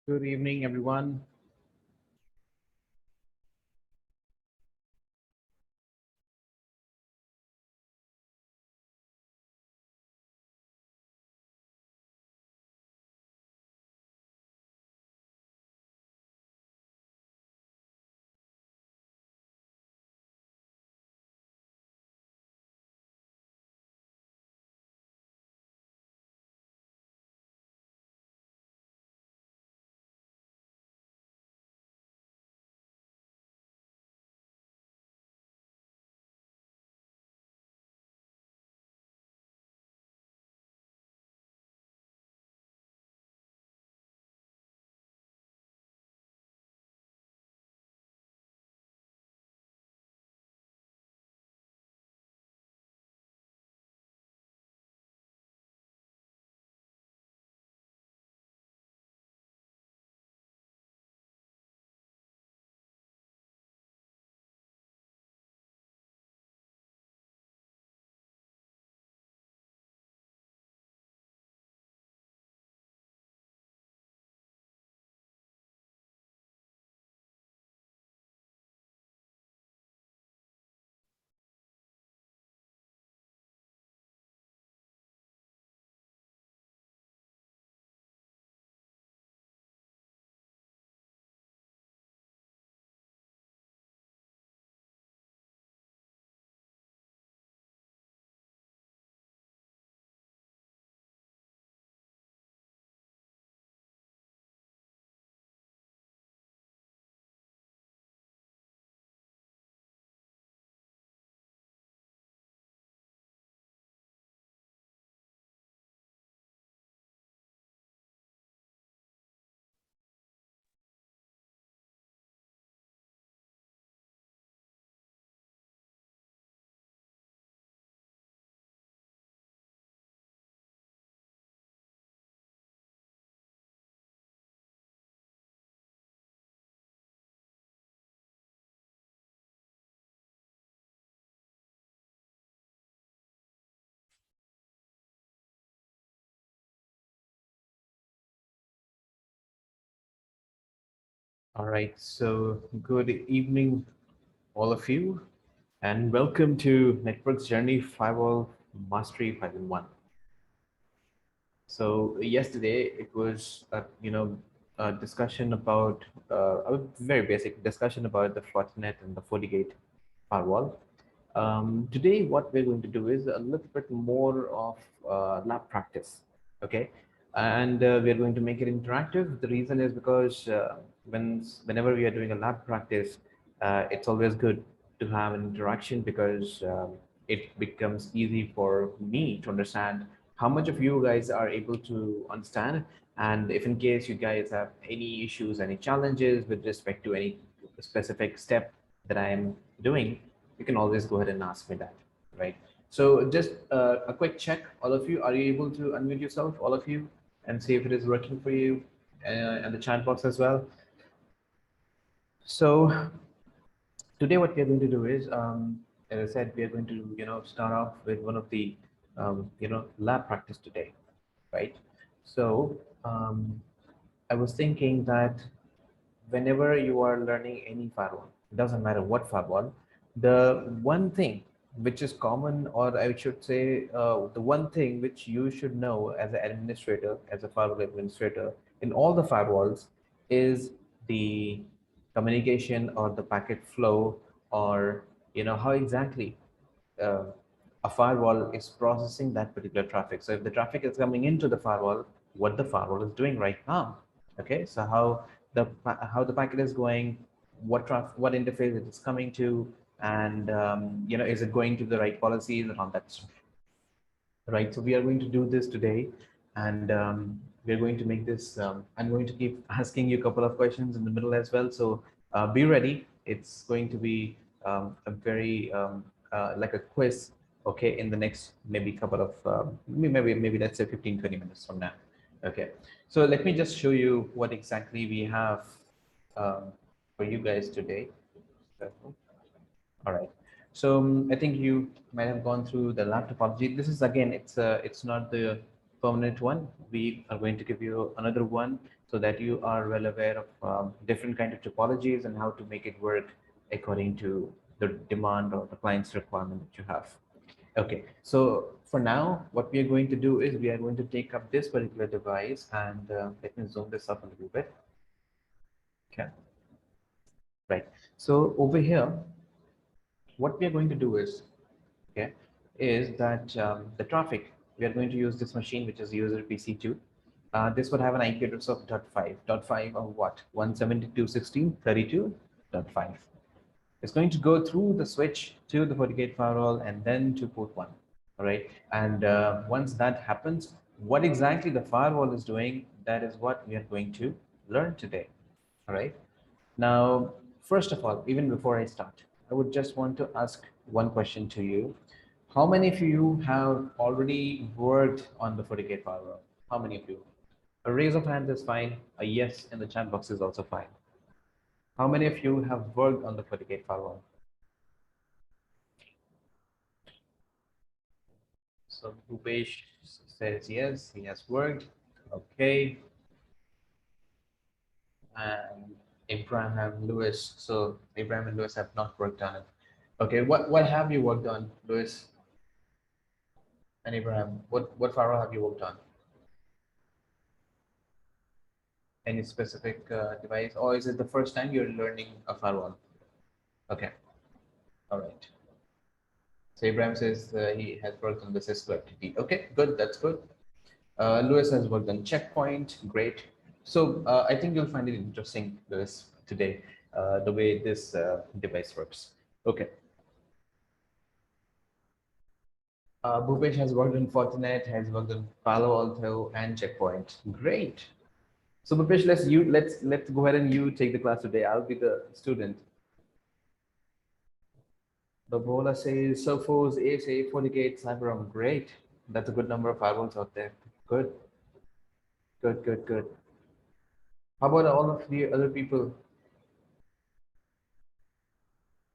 Good evening, everyone. All right, so good evening, all of you, and welcome to Networks Journey Firewall Mastery 5-in-1. So yesterday it was a discussion about a very basic discussion about the Fortinet and the Fortigate firewall. Today, what we're going to do is a little bit more of lab practice, okay? And we're going to make it interactive. The reason is because whenever we are doing a lab practice, it's always good to have an interaction because it becomes easy for me to understand how much of you guys are able to understand. And if in case you guys have any issues, any challenges with respect to any specific step that I am doing, you can always go ahead and ask me that, right? So just a quick check, all of you, are you able to unmute yourself, all of you, and see if it is working for you and the chat box as well? So today what we're going to do is, as I said, we are going to, start off with one of the, lab practice today, right? So I was thinking that whenever you are learning any firewall, it doesn't matter what firewall, the one thing which is common, or I should say, the one thing which you should know as an administrator, as a firewall administrator in all the firewalls, is the communication or the packet flow, or how exactly uh, a firewall is processing that particular traffic. So if the traffic is coming into the firewall, what the firewall is doing right now. Okay, so how the packet is going, what interface it is coming to, and is it going to the right policies and all that stuff. Right, so we are going to do this today, and we're going to make this. I'm going to keep asking you a couple of questions in the middle as well. So be ready. It's going to be a very like a quiz. Okay, in the next maybe couple of maybe let's say 15-20 minutes from now. Okay, so let me just show you what exactly we have for you guys today. All right. So I think you might have gone through the lab topology. This is again, it's not the permanent one. We are going to give you another one so that you are well aware of different kind of topologies and how to make it work according to the demand or the client's requirement that you have. Okay. So for now, what we are going to do is we are going to take up this particular device, and let me zoom this up a little bit. Okay. Right. So over here, what we are going to do is, okay, is that the traffic, we are going to use this machine, which is user PC2. This would have an IP address of .5 of what? 172.16.32.5. It's going to go through the switch to the Fortigate firewall and then to port 1. All right. And once that happens, what exactly the firewall is doing, that is what we are going to learn today. All right. Now, first of all, even before I start, I would just want to ask one question to you. How many of you have already worked on the Fortigate firewall? How many of you? A raise of hands is fine. A yes in the chat box is also fine. How many of you have worked on the Fortigate firewall? So Bhupesh says yes, he has worked. Okay. And Abraham Lewis. So Abraham and Lewis have not worked on it. Okay, what have you worked on, Lewis and Abraham? What firewall have you worked on? Any specific device, or is it the first time you're learning a firewall? Okay, all right. So Abraham says he has worked on the Cisco FTP. Okay, good, that's good. Lewis has worked on Checkpoint, great. So I think you'll find it interesting, Lewis, today, the way this device works. Okay. Bhupesh has worked on Fortinet, has worked on Palo Alto and Checkpoint. Great. So Bhupesh, let's go ahead and you take the class today. I'll be the student. The Bola says Sophos, ASA, Fortigate, Cyberum. Great. That's a good number of firewalls out there. Good. Good, good, good. How about all of the other people?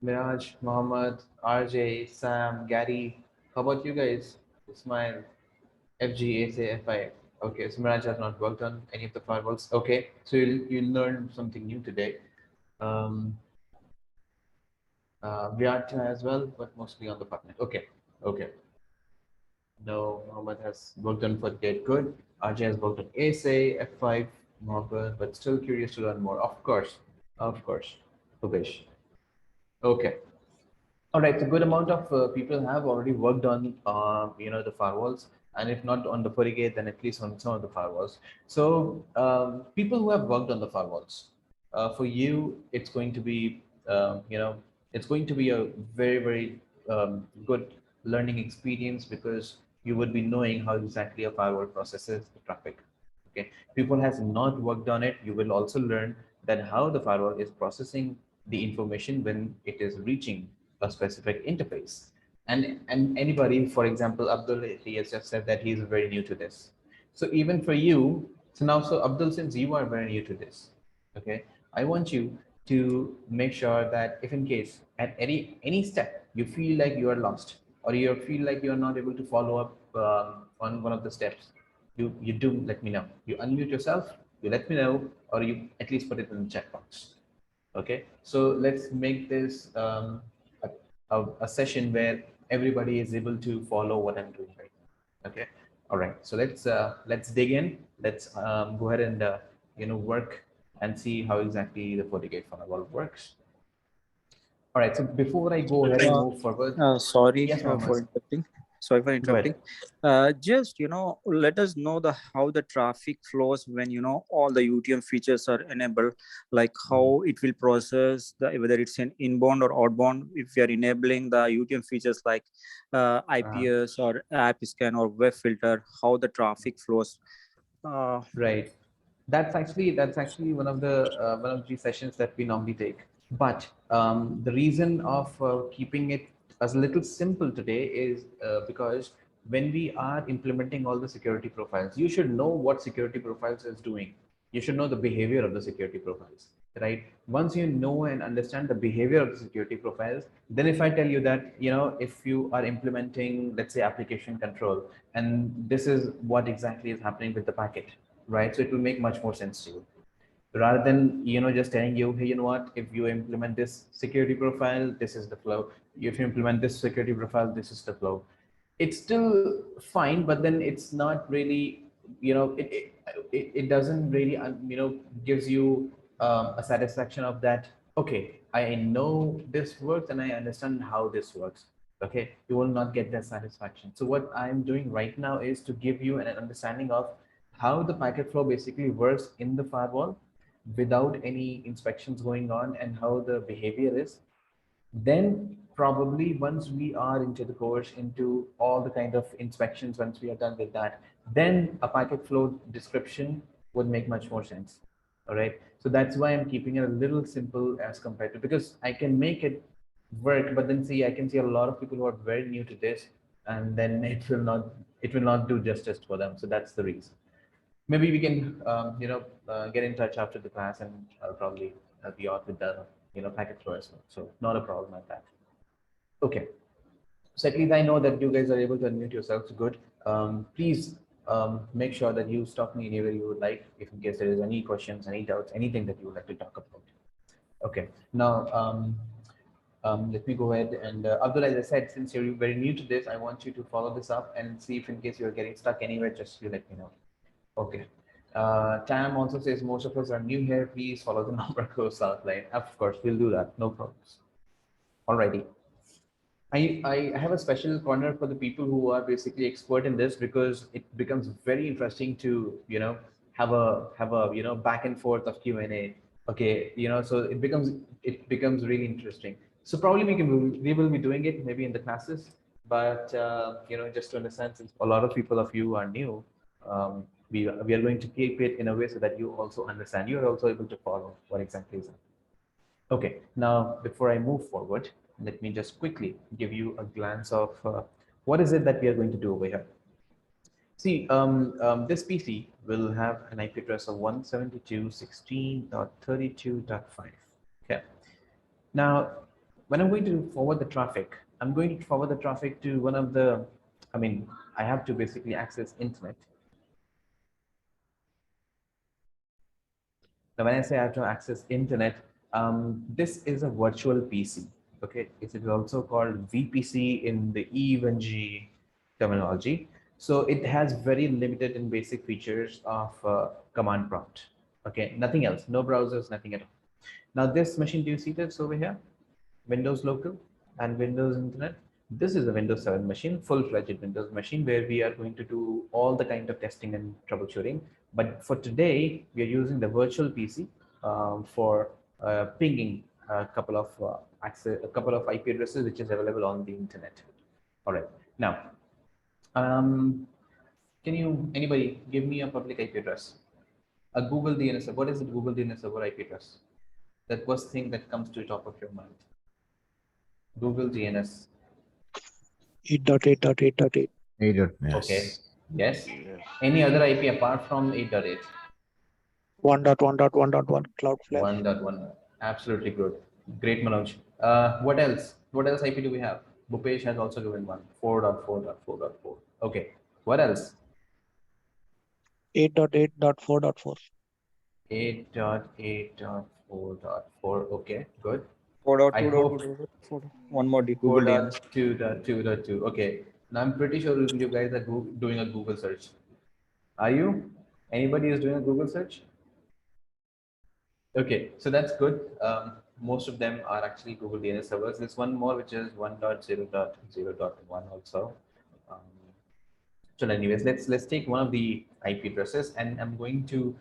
Miraj, Mohammed, RJ, Sam, Gary. How about you guys? Ismail, FG, ASA, FI. Okay, so Miraj has not worked on any of the firewalls. Okay, so you'll learn something new today. Vyat as well, but mostly on the partner. Okay, okay. No, Mohammed has worked on Fortigate. Good. RJ has worked on ASA, F5, Mohammed, but still curious to learn more. Of course, of course. Bhupesh. Okay. All right, so good amount of people have already worked on, the firewalls, and if not on the Fortigate, then at least on some of the firewalls. So people who have worked on the firewalls, for you, it's going to be, it's going to be a very, very good learning experience, because you would be knowing how exactly a firewall processes the traffic. Okay, people has not worked on it, you will also learn that how the firewall is processing the information when it is reaching a specific interface. And anybody, for example, Abdul, he has just said that he is very new to this. So even for you, so Abdul, since you are very new to this, okay, I want you to make sure that if in case at any step you feel like you are lost, or you feel like you are not able to follow up on one of the steps, you do let me know. You unmute yourself, you let me know, or you at least put it in the chat box. Okay, so let's make this a session where everybody is able to follow what I'm doing right now. Okay, all right. So let's dig in. Let's go ahead and work and see how exactly the FortiGate firewall works. All right, so before I go ahead and move forward, Sorry yes, for Mohammed, interrupting. Sorry for go interrupting. ahead. Just let us know the how the traffic flows when all the UTM features are enabled, like how it will process the whether it's an inbound or outbound. If we are enabling the UTM features like Uh, IPS or app scan or web filter, how the traffic flows. Uh, right. That's actually one of the sessions that we normally take. But the reason of keeping it as a little simple today is because when we are implementing all the security profiles, you should know what security profiles is doing. You should know the behavior of the security profiles, right? Once you know and understand the behavior of the security profiles, then if I tell you that, if you are implementing, let's say, application control, and this is what exactly is happening with the packet, right? So it will make much more sense to you rather than just telling you, hey, you know what, if you implement this security profile, this is the flow. If you implement this security profile, this is the flow. It's still fine, but then it's not really, it doesn't really gives you a satisfaction of that. Okay, I know this works and I understand how this works. Okay, you will not get that satisfaction. So what I'm doing right now is to give you an understanding of how the packet flow basically works in the firewall without any inspections going on and how the behavior is. Then probably once we are into the course, into all the kind of inspections, once we are done with that, then a packet flow description would make much more sense. All right. So that's why I'm keeping it a little simple as compared to, because I can make it work, but then see, I can see a lot of people who are very new to this, and then it will not do justice for them. So that's the reason. Maybe we can get in touch after the class, and I'll probably help you out with the packet flow as well. So not a problem like that. Okay. So at least I know that you guys are able to unmute yourselves. Good. Please make sure that you stop me anywhere you would like, if in case there is any questions, any doubts, anything that you would like to talk about. Okay. Now, let me go ahead and Abdul, as I said, since you're very new to this, I want you to follow this up and see if in case you're getting stuck anywhere, just you let me know. Okay. Tam also says most of us are new here. Please follow the number course outline. Of course, we'll do that. No problems. Alrighty. I have a special corner for the people who are basically expert in this, because it becomes very interesting to have a back and forth of Q&A. Okay, so it becomes really interesting. So probably we will be doing it maybe in the classes, but just to understand, since a lot of people of you are new, we are going to keep it in a way so that you also understand. You are also able to follow what exactly is happening. Okay, now before I move forward, let me just quickly give you a glance of what is it that we are going to do over here. See, this PC will have an IP address of 172.16.32.5. Okay. Now, when I'm going to forward the traffic, I'm going to forward the traffic to one of the, I have to basically access internet. Now, when I say I have to access internet, this is a virtual PC. Okay, it is also called VPC in the EVNG terminology. So it has very limited and basic features of command prompt. Okay, nothing else, no browsers, nothing at all. Now, this machine, do you see this over here? Windows local and Windows Internet. This is a Windows 7 machine, full-fledged Windows machine, where we are going to do all the kind of testing and troubleshooting. But for today, we are using the virtual PC for pinging a couple of IP addresses, which is available on the internet. All right. Now, can anybody give me a public IP address? A Google DNS server. What is a Google DNS server IP address? That first thing that comes to the top of your mind. Google DNS. 8.8.8.8. 8.8. Okay. Yes. Yeah. Any other IP apart from 8.8? 1.1.1.1 Cloudflare. 1.1. Absolutely good. Great, Manoj. What else? What else IP do we have? Bhupesh has also given one. 4.4.4.4. Okay. What else? 8.8.4.4. 8.8.4.4. Okay. Good. I hope 4.2.2.4. One more Google DNS. 4.2.2.2. Okay. Now I'm pretty sure you guys are doing a Google search. Are you? Anybody is doing a Google search? Okay, so that's good. Most of them are actually Google DNS servers. There's one more which is 1.0.0.1 also. Um, so anyways, let's take one of the IP addresses, and I'm going to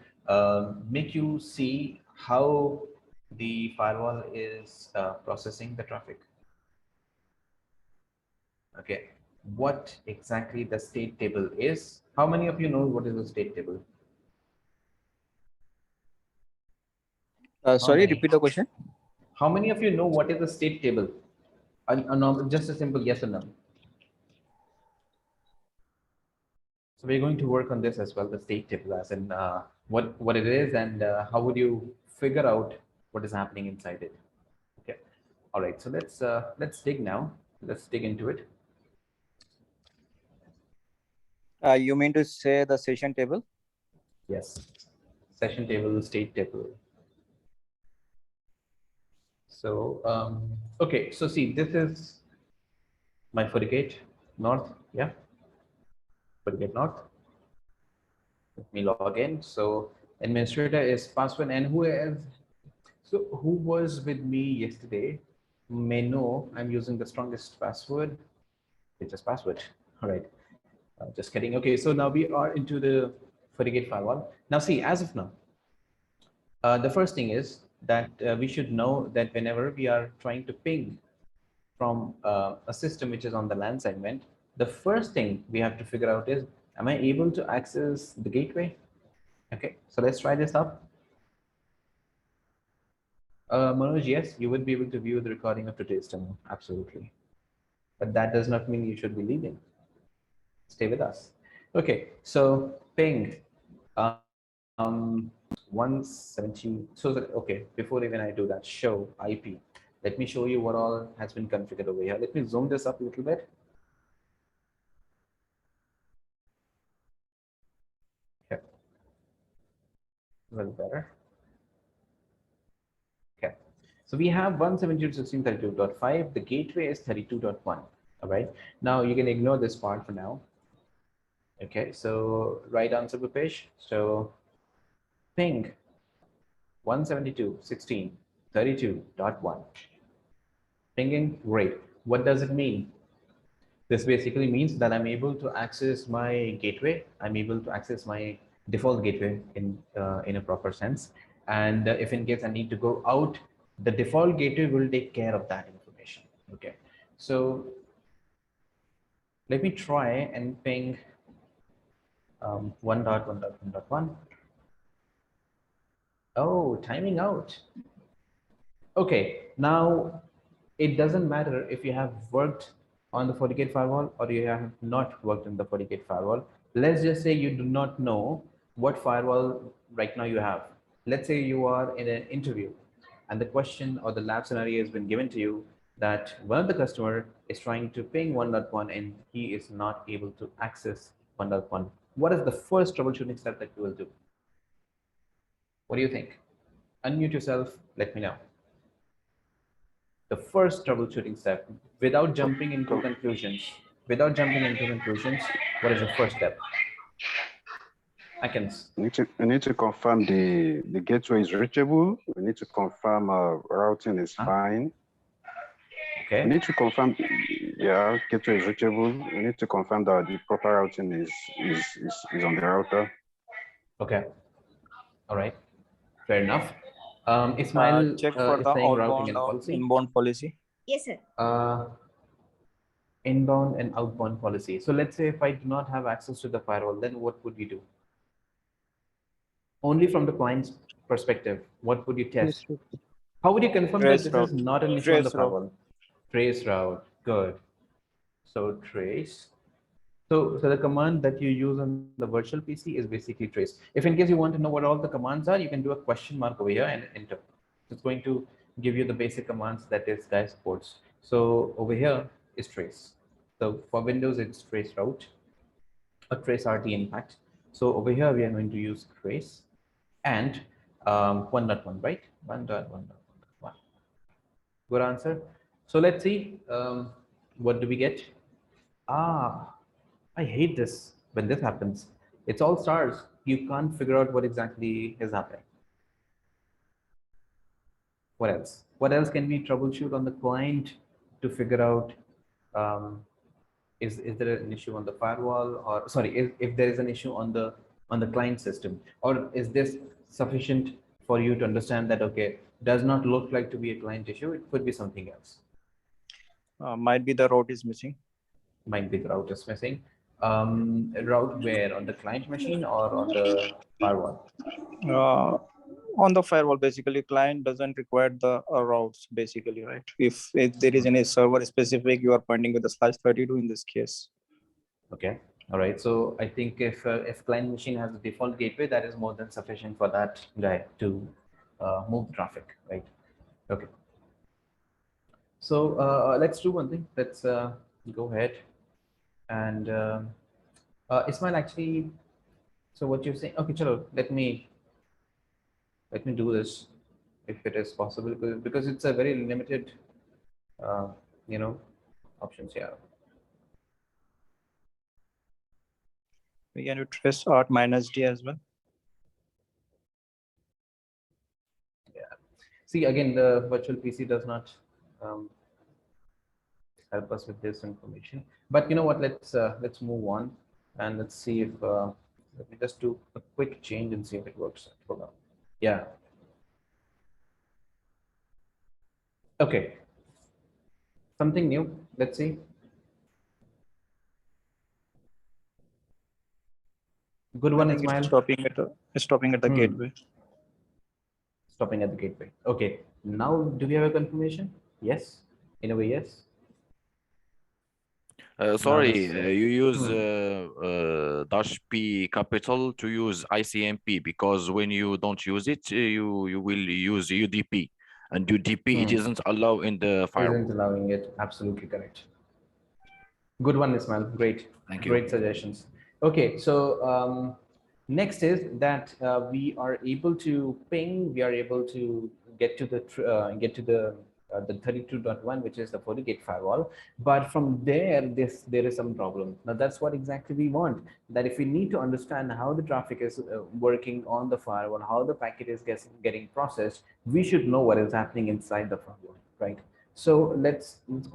make you see how the firewall is processing the traffic. Okay, what exactly the state table is. How many of you know what is the state table? How Sorry, many? repeat the question. How many of you know what is the state table? Just a simple yes or no. So we're going to work on this as well, the state table, as in what it is, and how would you figure out what is happening inside it. Okay. All right. So let's dig now. Let's dig into it. You mean to say the session table? Yes. Session table, state table. So okay. So see, this is my Fortigate North. Yeah. Fortigate North. Let me log in. So administrator is password, and who is so who was with me yesterday may know I'm using the strongest password. It's just password. All right. Just kidding. Okay, so now we are into the FortiGate firewall. Now see, as of now, the first thing is that we should know that whenever we are trying to ping from a system which is on the LAN segment, the first thing we have to figure out is, am I able to access the gateway? Okay, so let's try this up. Manoj, yes, you would be able to view the recording of today's demo. Absolutely. But that does not mean you should be leaving. Stay with us. Okay, so ping 170. So that, okay, before even I do that, show IP. Let me show you what all has been configured over here. Let me zoom this up a little bit. Okay, a little better. Okay, so we have 172.16.32.5. The gateway is 32.1. All right, now you can ignore this part for now. Okay, so right answer, Bhupesh. So ping 172.16.32.1. Pinging, great. What does it mean? This basically means that I'm able to access my gateway. I'm able to access my default gateway in a proper sense. And if in case I need to go out, the default gateway will take care of that information. Okay. So let me try and ping 1.1.1.1. Oh, timing out. Okay, now it doesn't matter if you have worked on the FortiGate firewall or you have not worked on the FortiGate firewall. Let's just say you do not know what firewall right now you have. Let's say you are in an interview and the question or the lab scenario has been given to you that one of the customer is trying to ping 1.1 and he is not able to access 1.1. What is the first troubleshooting step that you will do? What do you think? Unmute yourself. Let me know. The first troubleshooting step, without jumping into conclusions, what is the first step? We need to confirm the gateway is reachable. We need to confirm routing is fine. Okay. We need to confirm, yeah, gateway is reachable. We need to confirm that the proper routing is on the router. Okay. All right. Fair enough. Ismail Check for is the saying routing outbound and or policy. inbound policy. Yes, sir. Inbound and outbound policy. So let's say if I do not have access to the firewall, then what would we do? Only from the client's perspective, what would you test? How would you confirm that this is not an issue on the firewall? Trace route. Good. So trace. So the command that you use on the virtual PC is basically trace. If in case you want to know what all the commands are, you can do a question mark over here and enter. It's going to give you the basic commands that this guy supports. So over here is trace. So for Windows, it's trace route or trace RT in fact. So over here, we are going to use trace and 1.1, right? 1.1.1. Good answer. So let's see, what do we get? I hate this when this happens. It's all stars. You can't figure out what exactly is happening. What else? What else can we troubleshoot on the client to figure out is there an issue on the firewall, or sorry, if there is an issue on the client system, or is this sufficient for you to understand that okay, does not look like to be a client issue, it could be something else. Might be the route is missing. Might be the route is missing. Route where, on the client machine or on the firewall? On the firewall, basically, client doesn't require the routes, basically, right? If there is any server specific, you are pointing with the /32 in this case. Okay. All right. So I think if client machine has a default gateway, that is more than sufficient for that guy to move traffic, right? Okay. So let's do one thing. Let's go ahead and Ismail, actually. So what you're saying? Okay, chalo, let me do this if it is possible, because it's a very limited, you know, options here. We can trace Alt -D as well. Yeah. See, again, the virtual PC does not help us with this information. But you know what? Let's move on and let's see if let me just do a quick change and see if it works. Hold on. Yeah. Okay. Something new. Let's see. Good one, Ismail. Stopping at the gateway. Stopping at the gateway. Okay. Now, do we have a confirmation? Yes. In a way, yes. Sorry, you use dash P capital to use ICMP, because when you don't use it, you will use UDP, and UDP it isn't allowed in the firewall. Isn't allowing it. Absolutely correct. Good one, Ismail. Great. Thank you. Great suggestions. Okay, so next is that we are able to ping. We are able to get to the 32.1, which is the Fortigate firewall. But from there, there is some problem. Now that's what exactly we want. That if we need to understand how the traffic is working on the firewall, how the packet is getting processed, we should know what is happening inside the firewall, right? So let's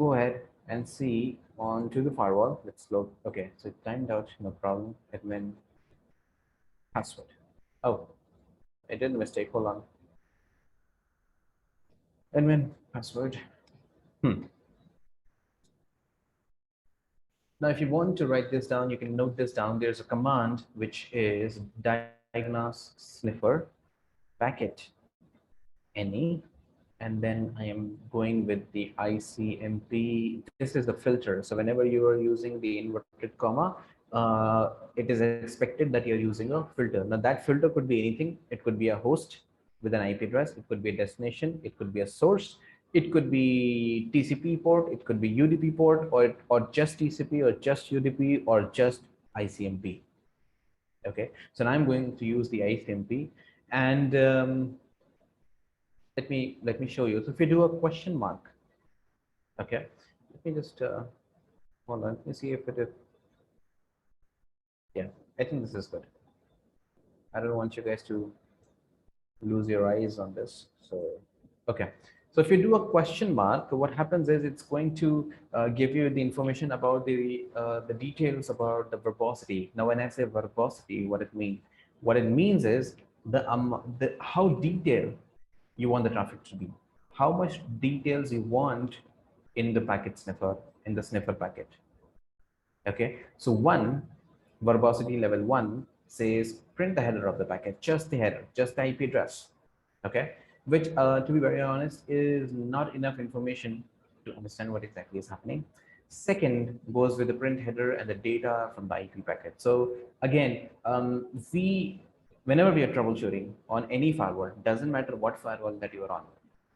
go ahead and see onto the firewall. Let's load. Okay, so it timed out, no problem. Admin password. Oh, I did a mistake. Hold on. Admin password. Now, if you want to write this down, you can note this down. There's a command which is diagnose sniffer packet any, and then I am going with the ICMP. This is the filter. So whenever you are using the inverted comma, it is expected that you're using a filter. Now that filter could be anything. It could be a host with an IP address. It could be a destination. It could be a source. It could be TCP port. It could be UDP port, or just TCP, or just UDP, or just ICMP. Okay, so now I'm going to use the ICMP, and let me show you. So if you do a question mark, okay, let me just hold on. Let me see if it is. Yeah, I think this is good. I don't want you guys to lose your eyes on this. So okay, so if you do a question mark, what happens is it's going to give you the information about the details about the verbosity. Now, when I say verbosity, what it means is the how detailed you want the traffic to be, how much details you want in the packet sniffer, in the sniffer packet. Okay, so verbosity level 1 says print the header of the packet, just the header, just the IP address. Okay, which to be very honest is not enough information to understand what exactly is happening. Second goes with the print header and the data from the IP packet. So again, whenever we are troubleshooting on any firewall, doesn't matter what firewall that you are on.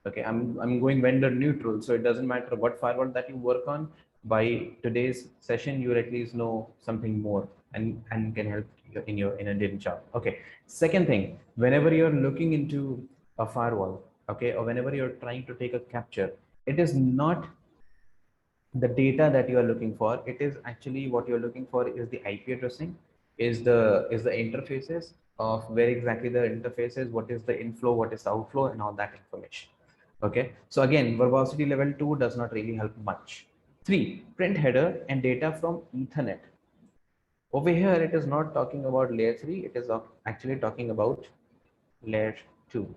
Okay, I'm going vendor neutral, so it doesn't matter what firewall that you work on. By today's session, you will at least know something more and can help you in a daily job. Okay. Second thing, whenever you're looking into a firewall, okay, or whenever you're trying to take a capture, it is not the data that you are looking for. It is actually what you're looking for is the IP addressing, is the interfaces of where exactly the interface is, what is the inflow, what is the outflow, and all that information. Okay, so again, verbosity level 2 does not really help much. 3, print header and data from Ethernet. Over here, it is not talking about layer 3, it is actually talking about layer 2,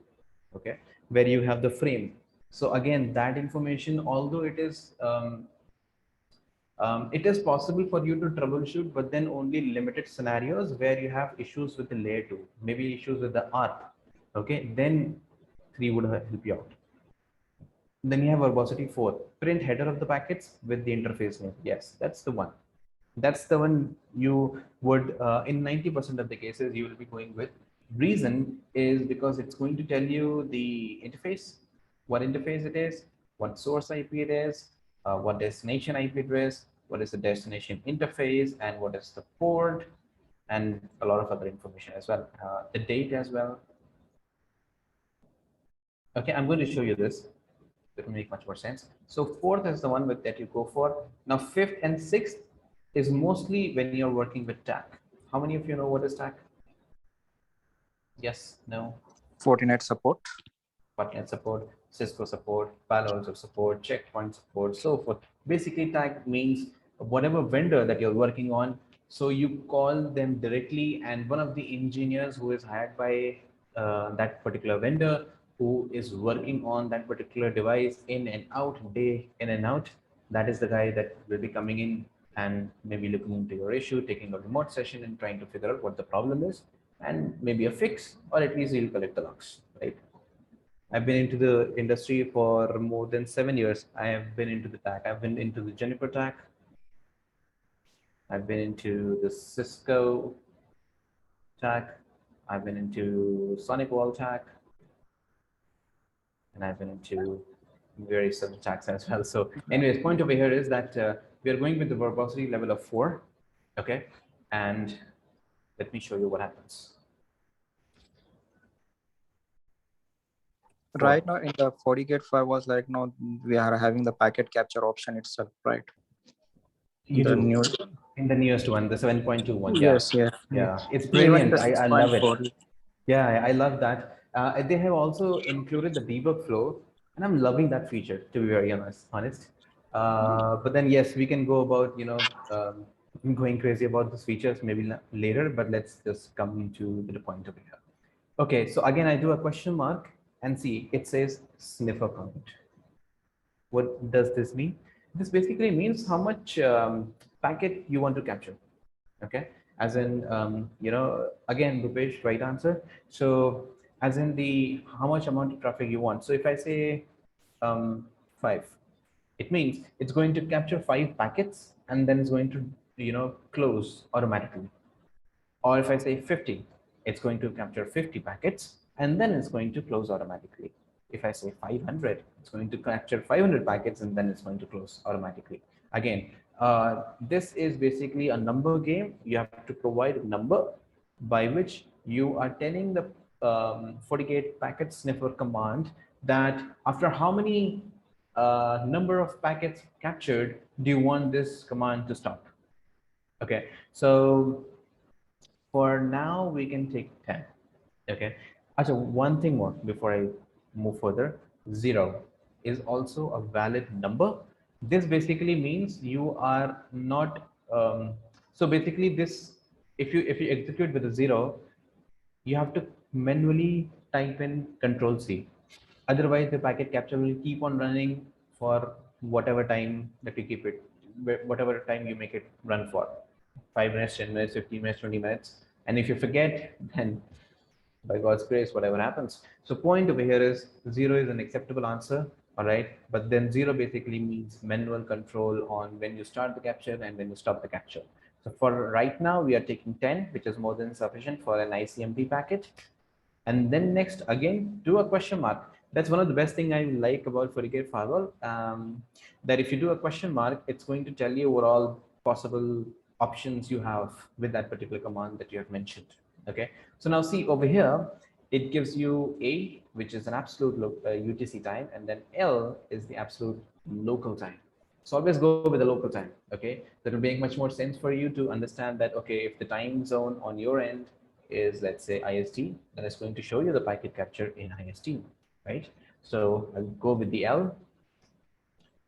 okay, where you have the frame. So again, that information, although it is possible for you to troubleshoot, but then only limited scenarios where you have issues with the layer 2, maybe issues with the ARP, okay, then 3 would help you out. Then you have verbosity 4, print header of the packets with the interface name. Yes, that's the one. That's the one you would, in 90% of the cases, you will be going with. Reason is because it's going to tell you the interface, what interface it is, what source IP it is, what destination IP address, what is the destination interface, and what is the port, and a lot of other information as well, the date as well. Okay, I'm going to show you this. It will make much more sense. So 4th is the one that you go for. Now 5th and 6th is mostly when you're working with TAC. How many of you know what is TAC? Yes, no? Fortinet support. Fortinet support, Cisco support, Palo Alto support, Checkpoint support, so forth. Basically, TAC means whatever vendor that you're working on. So you call them directly, and one of the engineers who is hired by that particular vendor, who is working on that particular device in and out, day in and out, that is the guy that will be coming in and maybe looking into your issue, taking a remote session and trying to figure out what the problem is, and maybe a fix, or at least he'll collect the logs, right? I've been into the industry for more than 7 years. I have been into the TAC. I've been into the Juniper TAC. I've been into the Cisco TAC. I've been into Sonic Wall TAC. And I've been into various other TACs as well. So anyways, point over here is that we are going with the verbosity level of 4. Okay. And let me show you what happens. Right now in the FortiGate firewalls, like now we are having the packet capture option itself, right? You The do. new, In the newest one, the 7.2 one. Yeah. yes, yeah. Yeah. It's Even brilliant. the I love 6.4. it. Yeah, I love that. They have also included the debug flow, and I'm loving that feature, to be very honest. But then, yes, we can go about, going crazy about these features maybe later, but let's just come to the point over here. Okay, so again, I do a question mark and see, it says sniffer count. What does this mean? This basically means how much packet you want to capture. Okay, as in, again, Rupesh, right answer. So as in how much amount of traffic you want. So if I say 5, it means it's going to capture 5 packets and then it's going to, close automatically. Or if I say 50, it's going to capture 50 packets and then it's going to close automatically. If I say 500, it's going to capture 500 packets and then it's going to close automatically. Again, this is basically a number game. You have to provide a number by which you are telling the Fortigate packet sniffer command that after how many number of packets captured do you want this command to stop. Okay, so for now we can take 10. Okay, so one thing more before I move further. 0 is also a valid number. This basically means you are not so basically this, if you execute with a 0, you have to manually type in Control-C. Otherwise the packet capture will keep on running for whatever time that you keep it, whatever time you make it run for, 5 minutes, 10 minutes, 15 minutes, 20 minutes. And if you forget, then by God's grace, whatever happens. So point over here is 0 is an acceptable answer. All right. But then 0 basically means manual control on when you start the capture and when you stop the capture. So for right now, we are taking 10, which is more than sufficient for an ICMP packet. And then next, again, do a question mark. That's one of the best thing I like about Fortigate firewall, that if you do a question mark, it's going to tell you what all possible options you have with that particular command that you have mentioned. Okay, so now see over here, it gives you A, which is an absolute UTC time, and then L is the absolute local time. So always go with the local time. Okay, that will make much more sense for you to understand that, okay, if the time zone on your end is, let's say, IST, then it's going to show you the packet capture in IST, right? So I'll go with the L.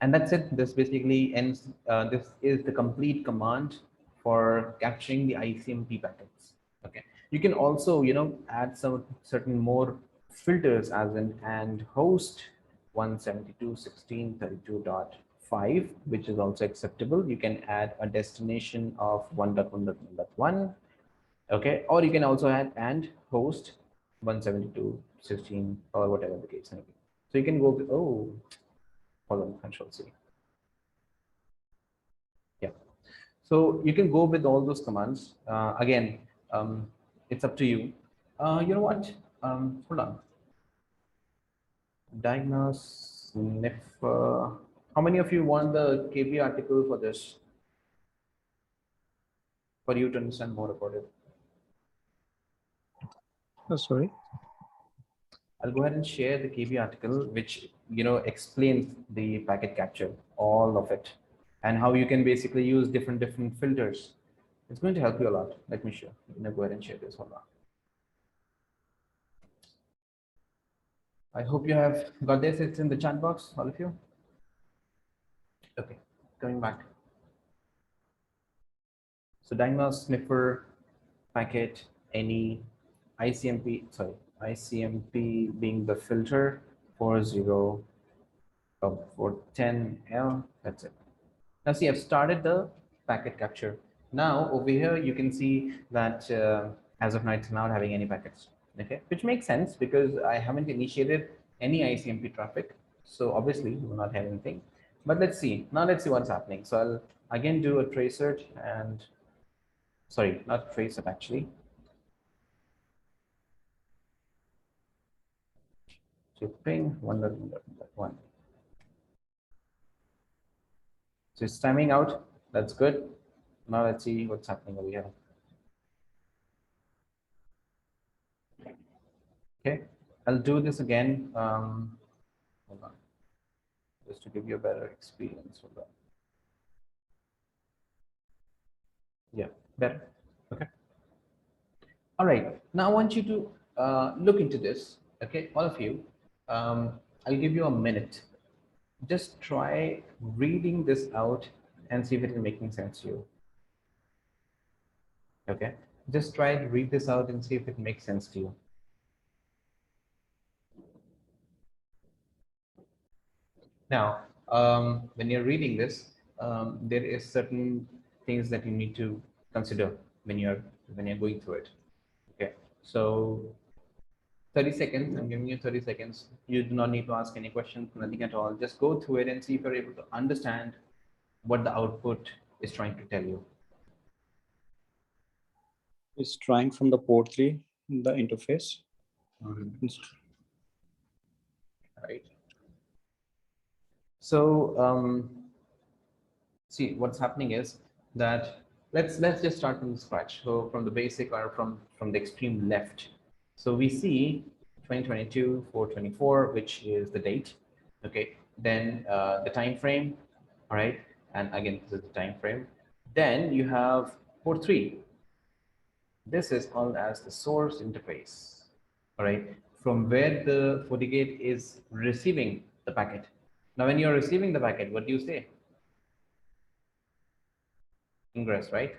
And that's it. This basically ends, this is the complete command for capturing the ICMP packets. Okay. You can also, add some certain more filters as in and host 172.16.32.5, which is also acceptable. You can add a destination of 1.1.1.1. Okay. Or you can also add and host 172.16 or whatever the case may be. So you can go with, hold on, Control C. Yeah. So you can go with all those commands. Again, it's up to you. You know what? Hold on. Diagnose, Sniffer. How many of you want the KB article for this? For you to understand more about it. Oh, sorry. I'll go ahead and share the KB article, which explains the packet capture, all of it, and how you can basically use different filters. It's going to help you a lot. Let me show. Go ahead and share this. Hold on. I hope you have got this. It's in the chat box, all of you. Okay, coming back. So diagnose, Sniffer, packet, any, ICMP, sorry, ICMP being the filter, 410L, that's it. Now see, I've started the packet capture. Now over here, you can see that as of now, it's not having any packets, okay? Which makes sense because I haven't initiated any ICMP traffic. So obviously we will not have anything, but let's see. Now let's see what's happening. So I'll again do a trace search and, sorry, not trace search actually. So ping 1.1.1. So it's timing out. That's good. Now let's see what's happening over here. Okay, I'll do this again. Hold on. Just to give you a better experience. Hold on. Yeah, better. Okay. All right. Now I want you to look into this. Okay, all of you. I'll give you a minute. Just try reading this out and see if it is making sense to you. Okay, just try to read this out and see if it makes sense to you. Now, when you're reading this, there is certain things that you need to consider when you're going through it. Okay, so 30 seconds. I'm giving you 30 seconds. You do not need to ask any questions, nothing at all. Just go through it and see if you're able to understand what the output is trying to tell you. It's trying from the port 3 in the interface. Right. So see, what's happening is that let's just start from scratch. So from the basic or from the extreme left. So we see 2022-4/24, which is the date. Okay. Then the time frame. All right. And again, this is the time frame. Then you have port 3. This is called as the source interface. All right. From where the Fortigate is receiving the packet. Now, when you're receiving the packet, what do you say? Ingress, right?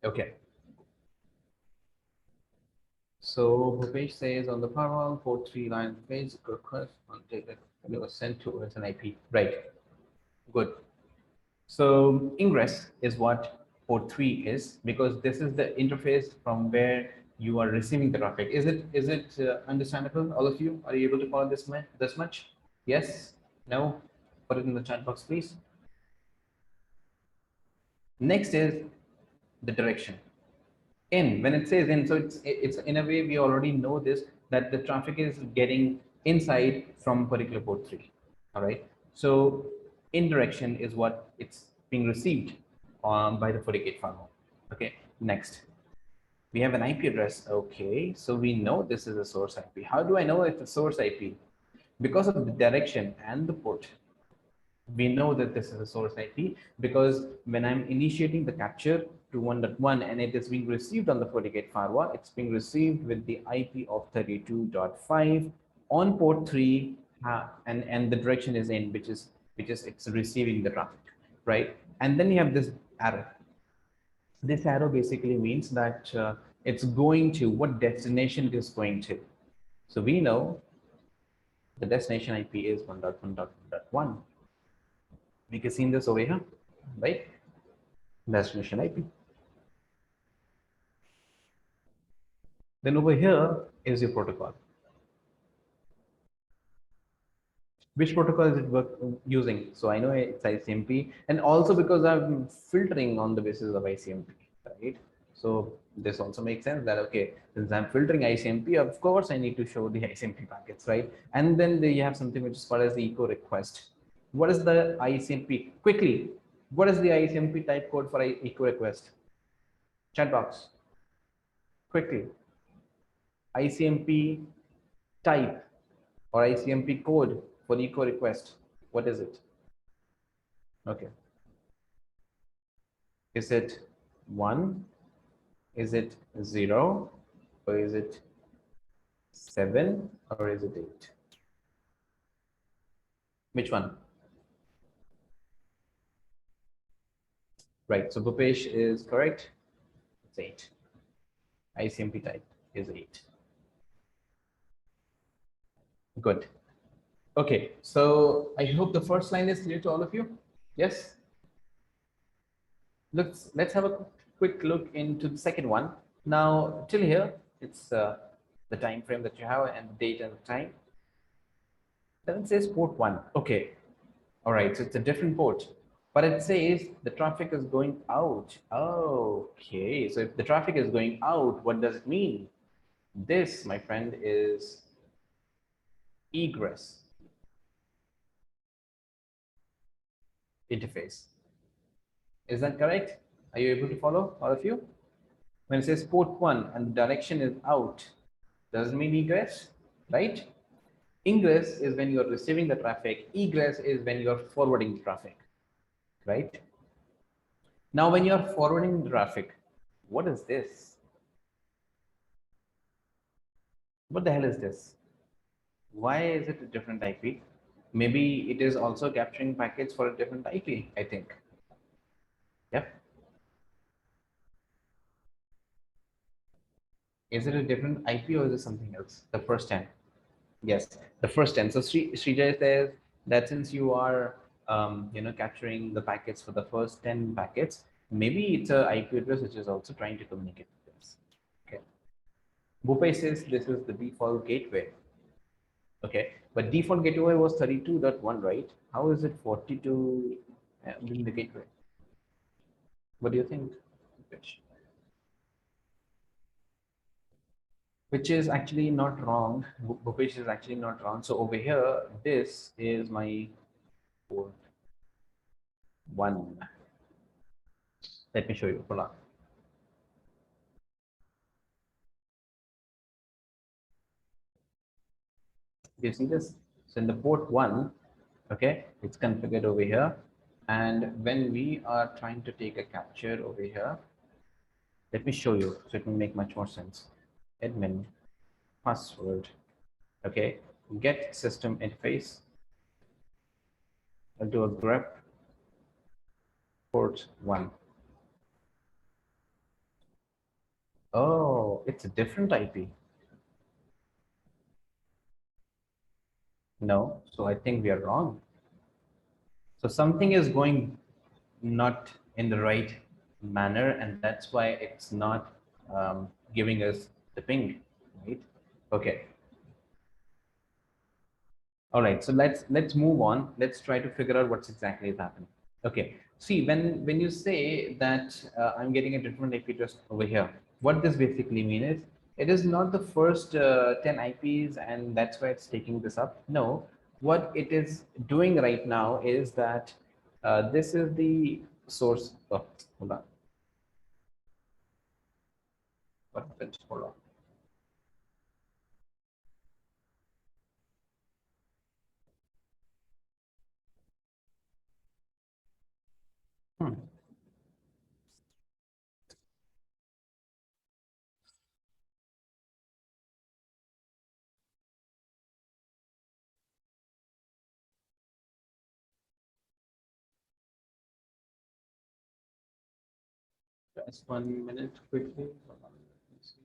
Okay. So Bhupesh says on the firewall, port 3 line page request on data was sent to as an IP. Right. Good. So ingress is what port 3 is, because this is the interface from where you are receiving the traffic. Is it understandable, all of you? Are you able to follow this much? Yes? No? Put it in the chat box, please. Next is the direction. In, when it says in, so it's in a way we already know this, that the traffic is getting inside from particular port 3. All right. So in direction is what it's being received by the Fortigate firewall. Okay. Next, we have an IP address. Okay. So we know this is a source IP. How do I know it's a source IP? Because of the direction and the port. We know that this is a source IP because when I'm initiating the capture to 1.1 and it is being received on the Fortigate firewall, it's being received with the IP of 32.5 on port 3, and the direction is in, which is it's receiving the traffic, right? And then you have this arrow. This arrow basically means that it's going to what destination it is going to. So we know the destination IP is 1.1.1. We can see this over here, right? Destination IP. Then over here is your protocol. Which protocol is it using? So I know it's ICMP, and also because I'm filtering on the basis of ICMP, right? So this also makes sense that, okay, since I'm filtering ICMP, of course I need to show the ICMP packets, right? And then you have something which is called as the echo request. What is the ICMP? Quickly, what is the ICMP type code for echo request? Chat box. Quickly. ICMP type or ICMP code for echo request. What is it? Okay. Is it 1? Is it 0? Or is it 7? Or is it 8? Which one? Right. So Bhupesh is correct. It's 8. ICMP type is 8. Good. Okay. So I hope the first line is clear to all of you. Yes. Let's have a quick look into the second one. Now, till here, it's the time frame that you have and the date and the time. Then it says port 1. Okay. All right. So it's a different port, but it says the traffic is going out. Okay. So if the traffic is going out, what does it mean? This, my friend, is egress interface. Is that correct? Are you able to follow, all of you? When it says port 1 and the direction is out, doesn't mean egress, right? Ingress is when you're receiving the traffic. Egress is when you're forwarding the traffic, right? Now, when you're forwarding the traffic, what is this? What the hell is this? Why is it a different IP? Maybe it is also capturing packets for a different IP, I think. Yep. Is it a different IP or is it something else? The first 10. Yes, the first 10. So Srijay says that since you are capturing the packets for the first 10 packets, maybe it's a IP address which is also trying to communicate with this. Okay. Bhupesh says this is the default gateway. Okay, but default gateway was 32.1, right? How is it 42 in the gateway? What do you think? Which is actually not wrong. Bhupesh is actually not wrong. So over here, this is my port 1. Let me show you. Hold on. Do you see this? So in the port 1, okay, it's configured over here. And when we are trying to take a capture over here, let me show you so it will make much more sense. Admin password. Okay, get system interface. I'll do a grep port 1. Oh, it's a different IP. No, so I think we are wrong. So something is going not in the right manner, and that's why it's not giving us the ping, right? Okay. All right, so let's move on. Let's try to figure out what's exactly is happening. Okay, see, when you say that I'm getting a different IP address over here, what this basically means is it is not the first 10 IPs and that's why it's taking this up. No, what it is doing right now is that this is the source. Oh, hold on. What happened? Hold on. Just 1 minute quickly. Hold on, let me see.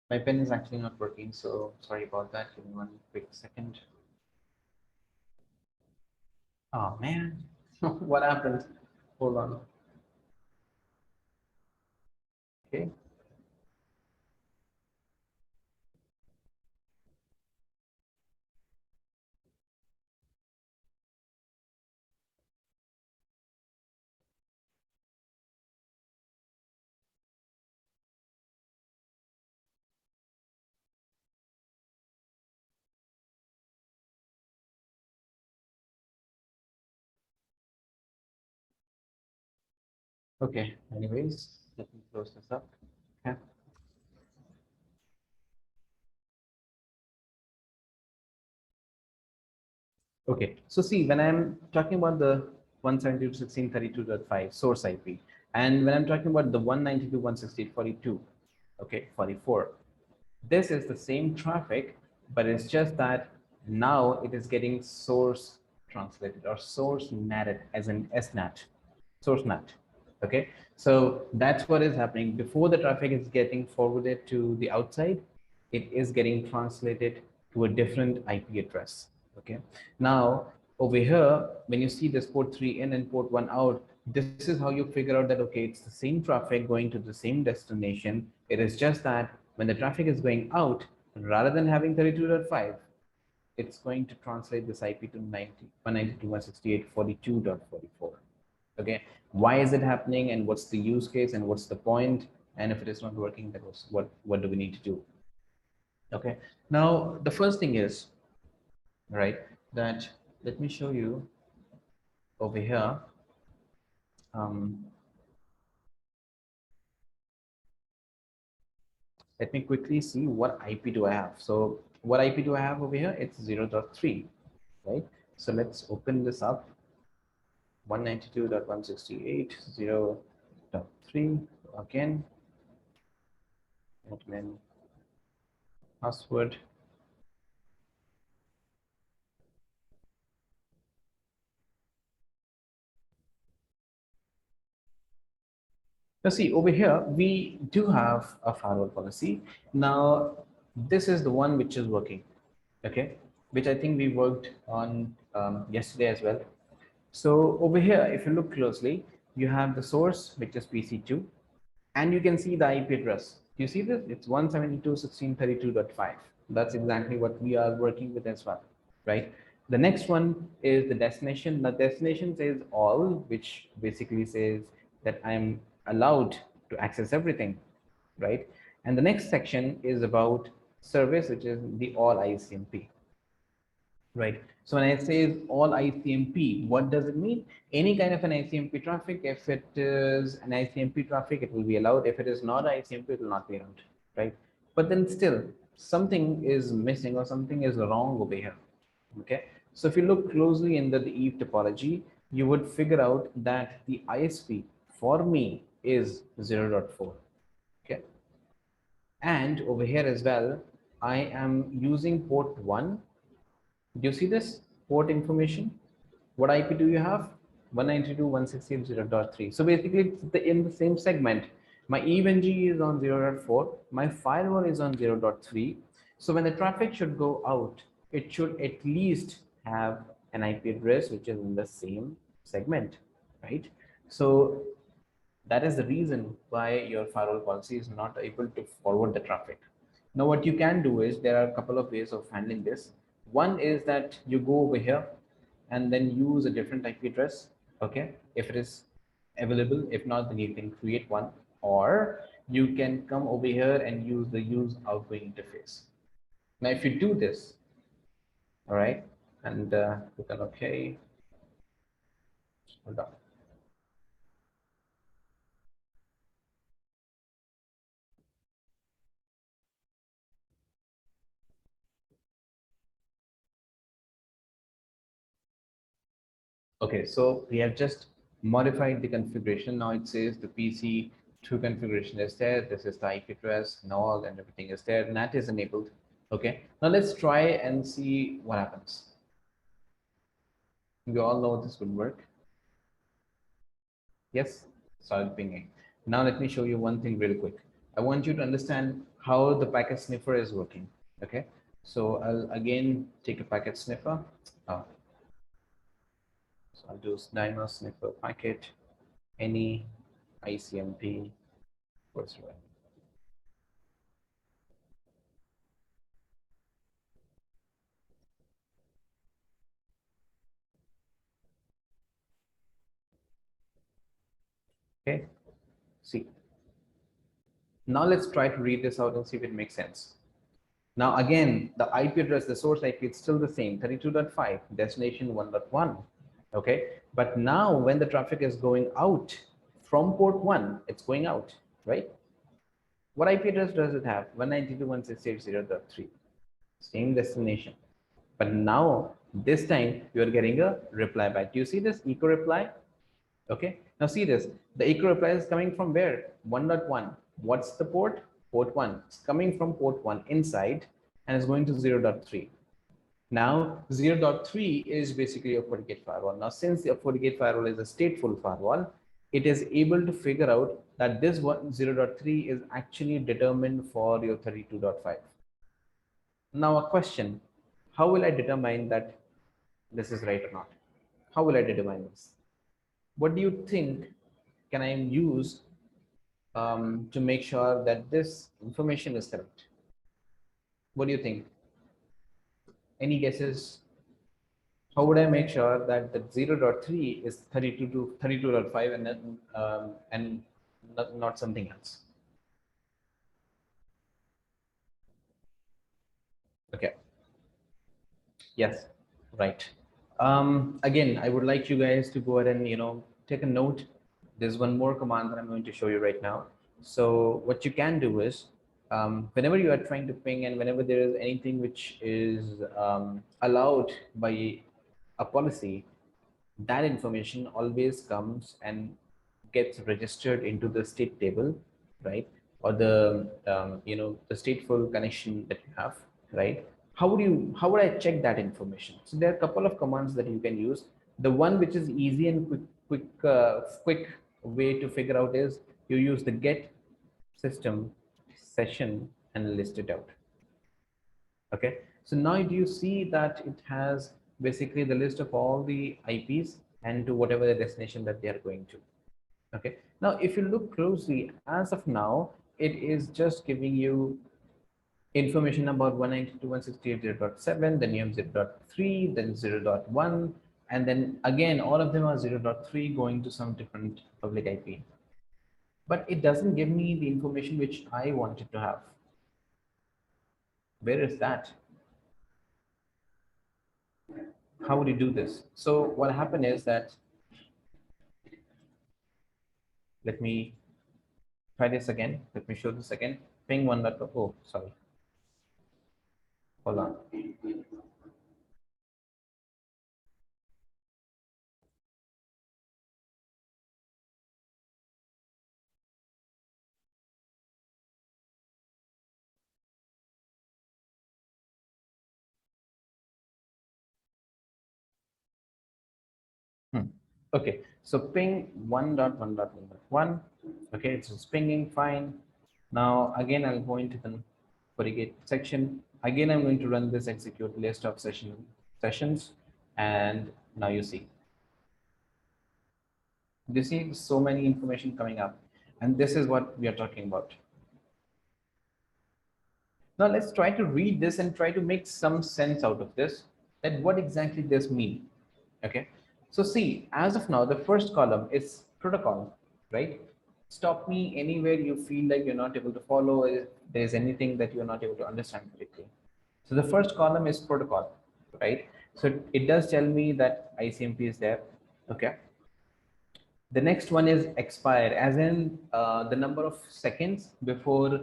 My pen is actually not working, so sorry about that. Give me 1 quick second. Oh man, what happened? Hold on. Okay. Okay. Anyways, let me close this up. Okay. Okay, so see, when I'm talking about the 172.16.32.5 source IP, and when I'm talking about the 192.168.42, okay, 44, this is the same traffic, but it's just that now it is getting source translated or source natted as an SNAT, source NAT. Okay, so that's what is happening. Before the traffic is getting forwarded to the outside, it is getting translated to a different IP address. Okay, now over here, when you see this port 3 in and port 1 out, this is how you figure out that, okay, it's the same traffic going to the same destination. It is just that when the traffic is going out, rather than having 32.5, it's going to translate this IP to 192.168.42.44. Okay, why is it happening, and what's the use case, and what's the point, and if it is not working, then what do we need to do? Okay, now the first thing is, right, that let me show you over here. Let me quickly see what IP do I have. So what IP do I have over here? It's 0.3, right? So let's open this up. 192.168.0.3 again, admin password. Now see, over here, we do have a firewall policy. Now, this is the one which is working, okay, which I think we worked on yesterday as well. So over here, if you look closely, you have the source, which is PC2, and you can see the IP address. You see this? It's 172.16.32.5. That's exactly what we are working with as well, right? The next one is the destination. The destination says all, which basically says that I'm allowed to access everything, right? And the next section is about service, which is the all ICMP. Right. So when I say all ICMP, what does it mean? Any kind of an ICMP traffic, if it is an ICMP traffic, it will be allowed. If it is not ICMP, it will not be allowed. Right. But then still, something is missing or something is wrong over here. Okay. So if you look closely in the Eve topology, you would figure out that the ISP for me is 0.4. Okay. And over here as well, I am using port 1. Do you see this port information? What IP do you have? 192.168.0.3. So basically, it's in the same segment. My EVNG is on 0.4. My firewall is on 0.3. So when the traffic should go out, it should at least have an IP address which is in the same segment, right? So that is the reason why your firewall policy is not able to forward the traffic. Now, what you can do is there are a couple of ways of handling this. One is that you go over here and then use a different IP address, okay, if it is available. If not, then you can create one, or you can come over here and use the use outgoing interface. Now, if you do this, all right, and click on OK, hold on. Okay, so we have just modified the configuration. Now it says the PC True configuration is there. This is the IP address and all, and everything is there. NAT is enabled. Okay. Now let's try and see what happens. We all know this will work. Yes, started pinging. Now let me show you one thing real quick. I want you to understand how the packet sniffer is working. Okay. So I'll again take a packet sniffer. So I'll do dyno sniffer packet any ICMP first one. Okay, see. Now let's try to read this out and see if it makes sense. Now again, the IP address, the source IP, is still the same, 32.5, destination 1.1. Okay, but now when the traffic is going out from port 1, it's going out, right? What IP address does it have? 192.168.0.3, same destination. But now this time you are getting a reply back. Do you see this echo reply? Okay, now see this. The echo reply is coming from where? 1.1. What's the port? Port 1. It's coming from port 1 inside and is going to 0.3. Now 0.3 is basically a Fortigate firewall. Now since the Fortigate firewall is a stateful firewall, it is able to figure out that this one 0.3 is actually determined for your 32.5. Now a question, how will I determine that this is right or not? How will I determine this? What do you think can I use to make sure that this information is correct? What do you think? Any guesses? How would I make sure that the 0.3 is 32 to 32.5 and not something else? Okay. Yes, right. Again, I would like you guys to go ahead and take a note. There's one more command that I'm going to show you right now. So what you can do is whenever you are trying to ping and whenever there is anything which is allowed by a policy, that information always comes and gets registered into the state table, right? Or the the stateful connection that you have, right? How would I check that information? So there are a couple of commands that you can use. The one which is easy and quick way to figure out is you use the get system session and list it out. Okay, so now do you see that it has basically the list of all the IPs and to whatever the destination that they are going to. Okay, now if you look closely, as of now, it is just giving you information about 192.168.0.7, then you have 0.3, then 0.1, and then again, all of them are 0.3 going to some different public IP. But it doesn't give me the information which I wanted to have. Where is that? How would you do this? So what happened is that, let me try this again. Let me show this again. Ping 1.0. Oh, sorry. Hold on. Okay, so ping 1.1.1.1. Okay, it's just pinging, fine. Now again, I'll go into the Fortigate section. Again, I'm going to run this execute list of sessions, and now you see. You see so many information coming up, and this is what we are talking about. Now let's try to read this and try to make some sense out of this, that what exactly this mean. Okay, so see, as of now, the first column is protocol, right? Stop me anywhere you feel like you're not able to follow, if there's anything that you're not able to understand correctly. So the first column is protocol, right? So it does tell me that ICMP is there. Okay. The next one is expire, as in the number of seconds before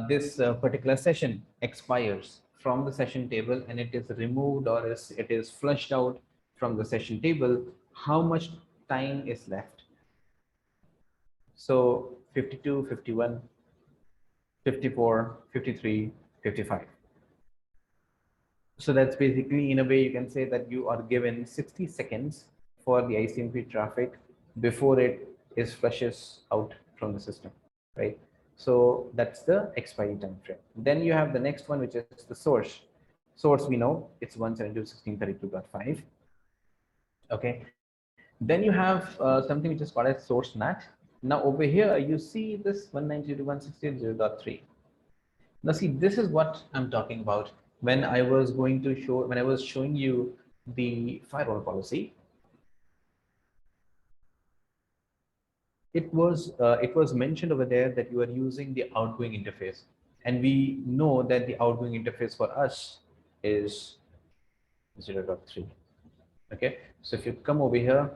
this particular session expires from the session table and it is removed or it is flushed out from the session table, how much time is left. So 52, 51, 54, 53, 55. So that's basically, in a way, you can say that you are given 60 seconds for the ICMP traffic before it is flushes out from the system, right? So that's the expiry time frame. Then you have the next one, which is the source. Source, we know it's 172.16.32.5. Okay. Then you have something which is called as source NAT. Now over here, you see this 192.168.0.3. Now see, this is what I'm talking about when I was showing you the firewall policy. It was mentioned over there that you are using the outgoing interface, and we know that the outgoing interface for us is 0.3. Okay, so if you come over here,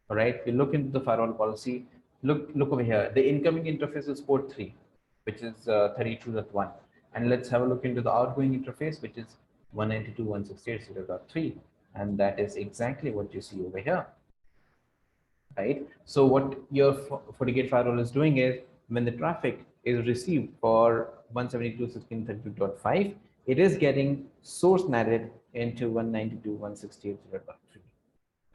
all right, you look into the firewall policy, look over here, the incoming interface is port 3, which is 32.1, and let's have a look into the outgoing interface, which is 192.168.0.3, and that is exactly what you see over here, right? So what your FortiGate firewall is doing is, when the traffic is received for 172.16.32.5, it is getting source NATed into 192.168.0.3.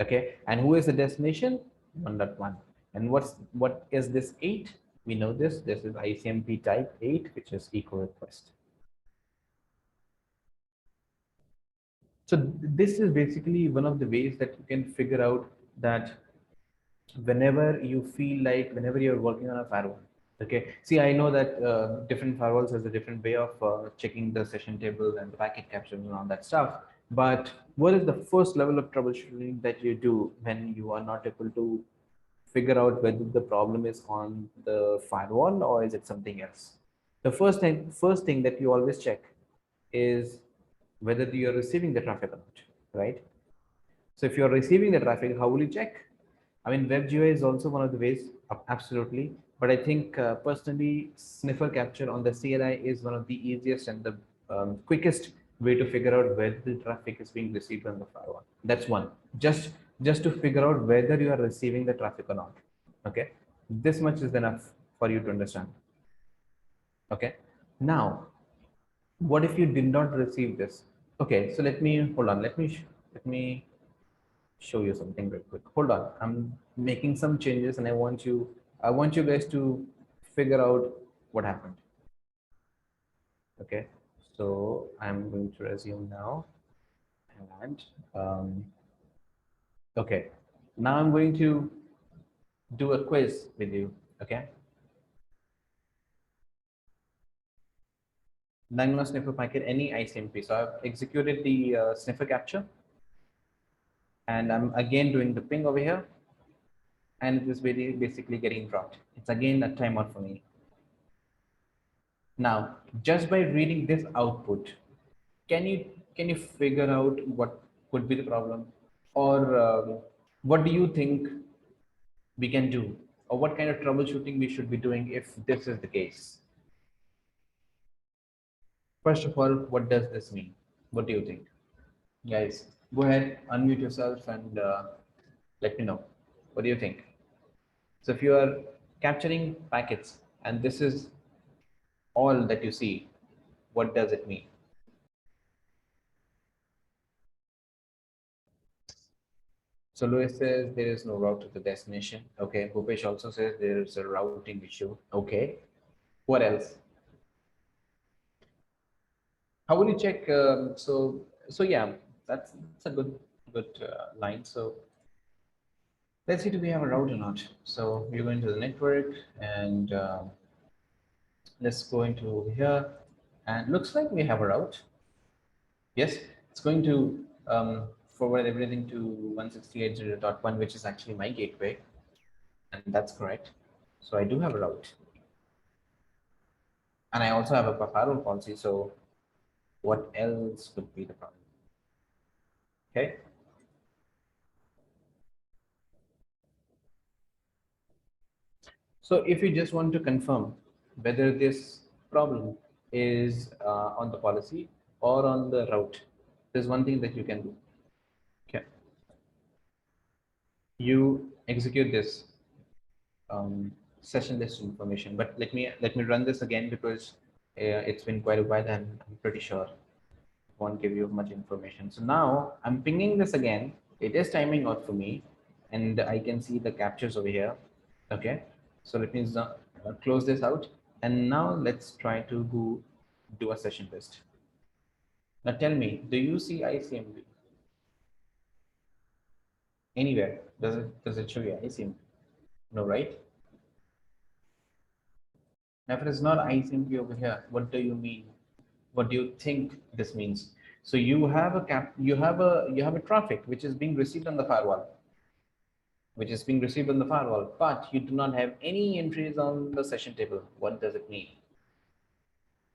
Okay, and who is the destination? 1.1. And what is this 8? We know this is ICMP type 8, which is echo request. So this is basically one of the ways that you can figure out that whenever you feel like, whenever you're working on a firewall, okay, see, I know that different firewalls has a different way of checking the session table and the packet capture and all that stuff. But what is the first level of troubleshooting that you do when you are not able to figure out whether the problem is on the firewall or is it something else? The first thing that you always check is whether you are receiving the traffic or not, right? So if you are receiving the traffic, how will you check? I mean, WebGUI is also one of the ways, absolutely. But I think personally, Sniffer capture on the CLI is one of the easiest and the quickest way to figure out whether the traffic is being received on the firewall. That's one. Just to figure out whether you are receiving the traffic or not. Okay, this much is enough for you to understand. Okay, now what if you did not receive this? Okay, so let me hold on. Let me show you something real quick. Hold on, I'm making some changes and I want you guys to figure out what happened. Okay, so I'm going to resume now, and okay, now I'm going to do a quiz with you. Okay, Dynamo Sniffer packet, any ICMP. So I've executed the Sniffer capture, and I'm again doing the ping over here, and it is basically getting dropped. It's again a timeout for me. Now, just by reading this output, can you figure out what could be the problem, or what do you think we can do, or what kind of troubleshooting we should be doing if this is the case? First of all, what does this mean? What do you think, guys? Go ahead, unmute yourself, and let me know. What do you think? So if you are capturing packets and this is all that you see, what does it mean? So Louis says there is no route to the destination. Okay. Bhupesh also says there is a routing issue. Okay. What else? How will you check? So yeah, that's a good line. So let's see, do we have a route or not? So we're going to the network, and let's go into here, and looks like we have a route. Yes, it's going to forward everything to 168.0.1, which is actually my gateway, and that's correct. So I do have a route, and I also have a firewall policy. So what else could be the problem? Okay. So if you just want to confirm whether this problem is on the policy or on the route, there's one thing that you can do. Okay. You execute this session list information, but let me run this again because it's been quite a while and I'm pretty sure it won't give you much information. So now I'm pinging this again. It is timing out for me and I can see the captures over here. Okay, so let me close this out, and now let's try to do a session list. Now tell me, do you see ICMP anywhere? Does it show you ICMP? No, right? Now, if it is not ICMP over here, what do you mean? What do you think this means? So you have a traffic which is being received on the firewall, but you do not have any entries on the session table. What does it mean?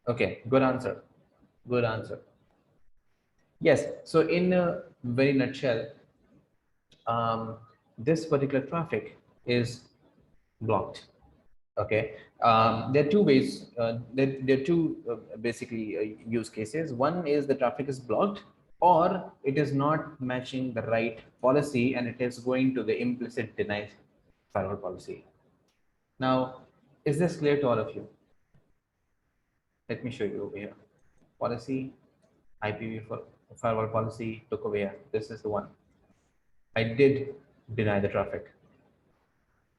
Okay, good answer. Good answer. Yes. So in a very nutshell, this particular traffic is blocked. Okay, there are two ways. There are two basically use cases. One is the traffic is blocked, or it is not matching the right policy, and it is going to the implicit deny firewall policy. Now, is this clear to all of you? Let me show you over here. Policy, IPv4 firewall policy. Look over here. This is the one. I did deny the traffic.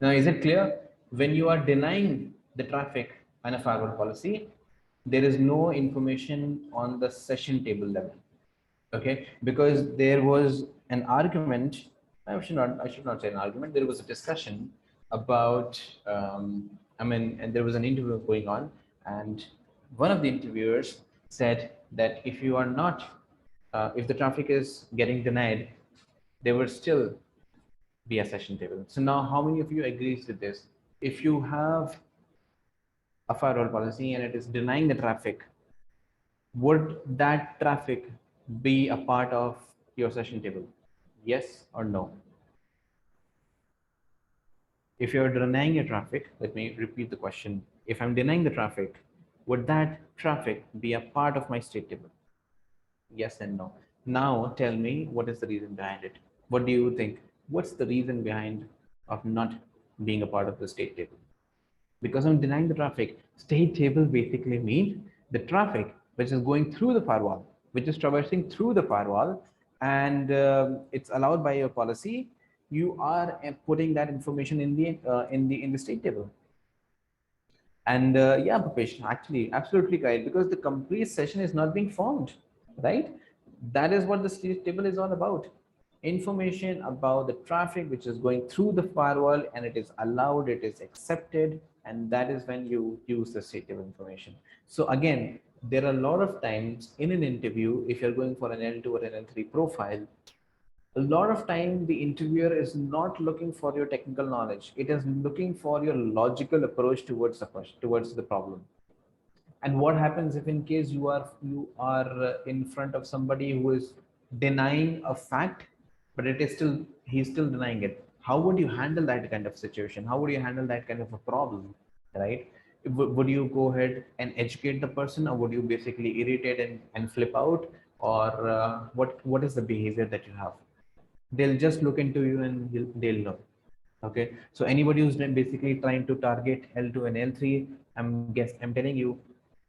Now, is it clear? When you are denying the traffic on a firewall policy, there is no information on the session table level. Okay, because there was an argument. I should not say an argument. There was a discussion about. And there was an interview going on, and one of the interviewers said that if you are not, if the traffic is getting denied, there will still be a session table. So now, how many of you agrees with this? If you have a firewall policy and it is denying the traffic, would that traffic be a part of your session table? Yes or no? If you're denying your traffic, let me repeat the question. If I'm denying the traffic, would that traffic be a part of my state table? Yes and no. Now tell me, what is the reason behind it? What do you think? What's the reason behind of not being a part of the state table? Because I'm denying the traffic. State table basically means the traffic which is going through the firewall, which is traversing through the firewall, and it's allowed by your policy. You are putting that information in the state table. And yeah, Bhupesh, actually, absolutely right, because the complete session is not being formed, right? That is what the state table is all about. Information about the traffic which is going through the firewall, and it is allowed, it is accepted, and that is when you use the state table information. So again, there are a lot of times in an interview, if you're going for an L2 or an L3 profile, a lot of time the interviewer is not looking for your technical knowledge. It is looking for your logical approach towards the problem. And what happens if in case you are in front of somebody who is denying a fact, but he's still denying it? How would you handle that kind of situation? How would you handle that kind of a problem, right? Would you go ahead and educate the person, or would you basically irritate and flip out, or what is the behavior that you have? They'll just look into you and they'll know. Okay, so anybody who's basically trying to target L2 and L3, I'm telling you,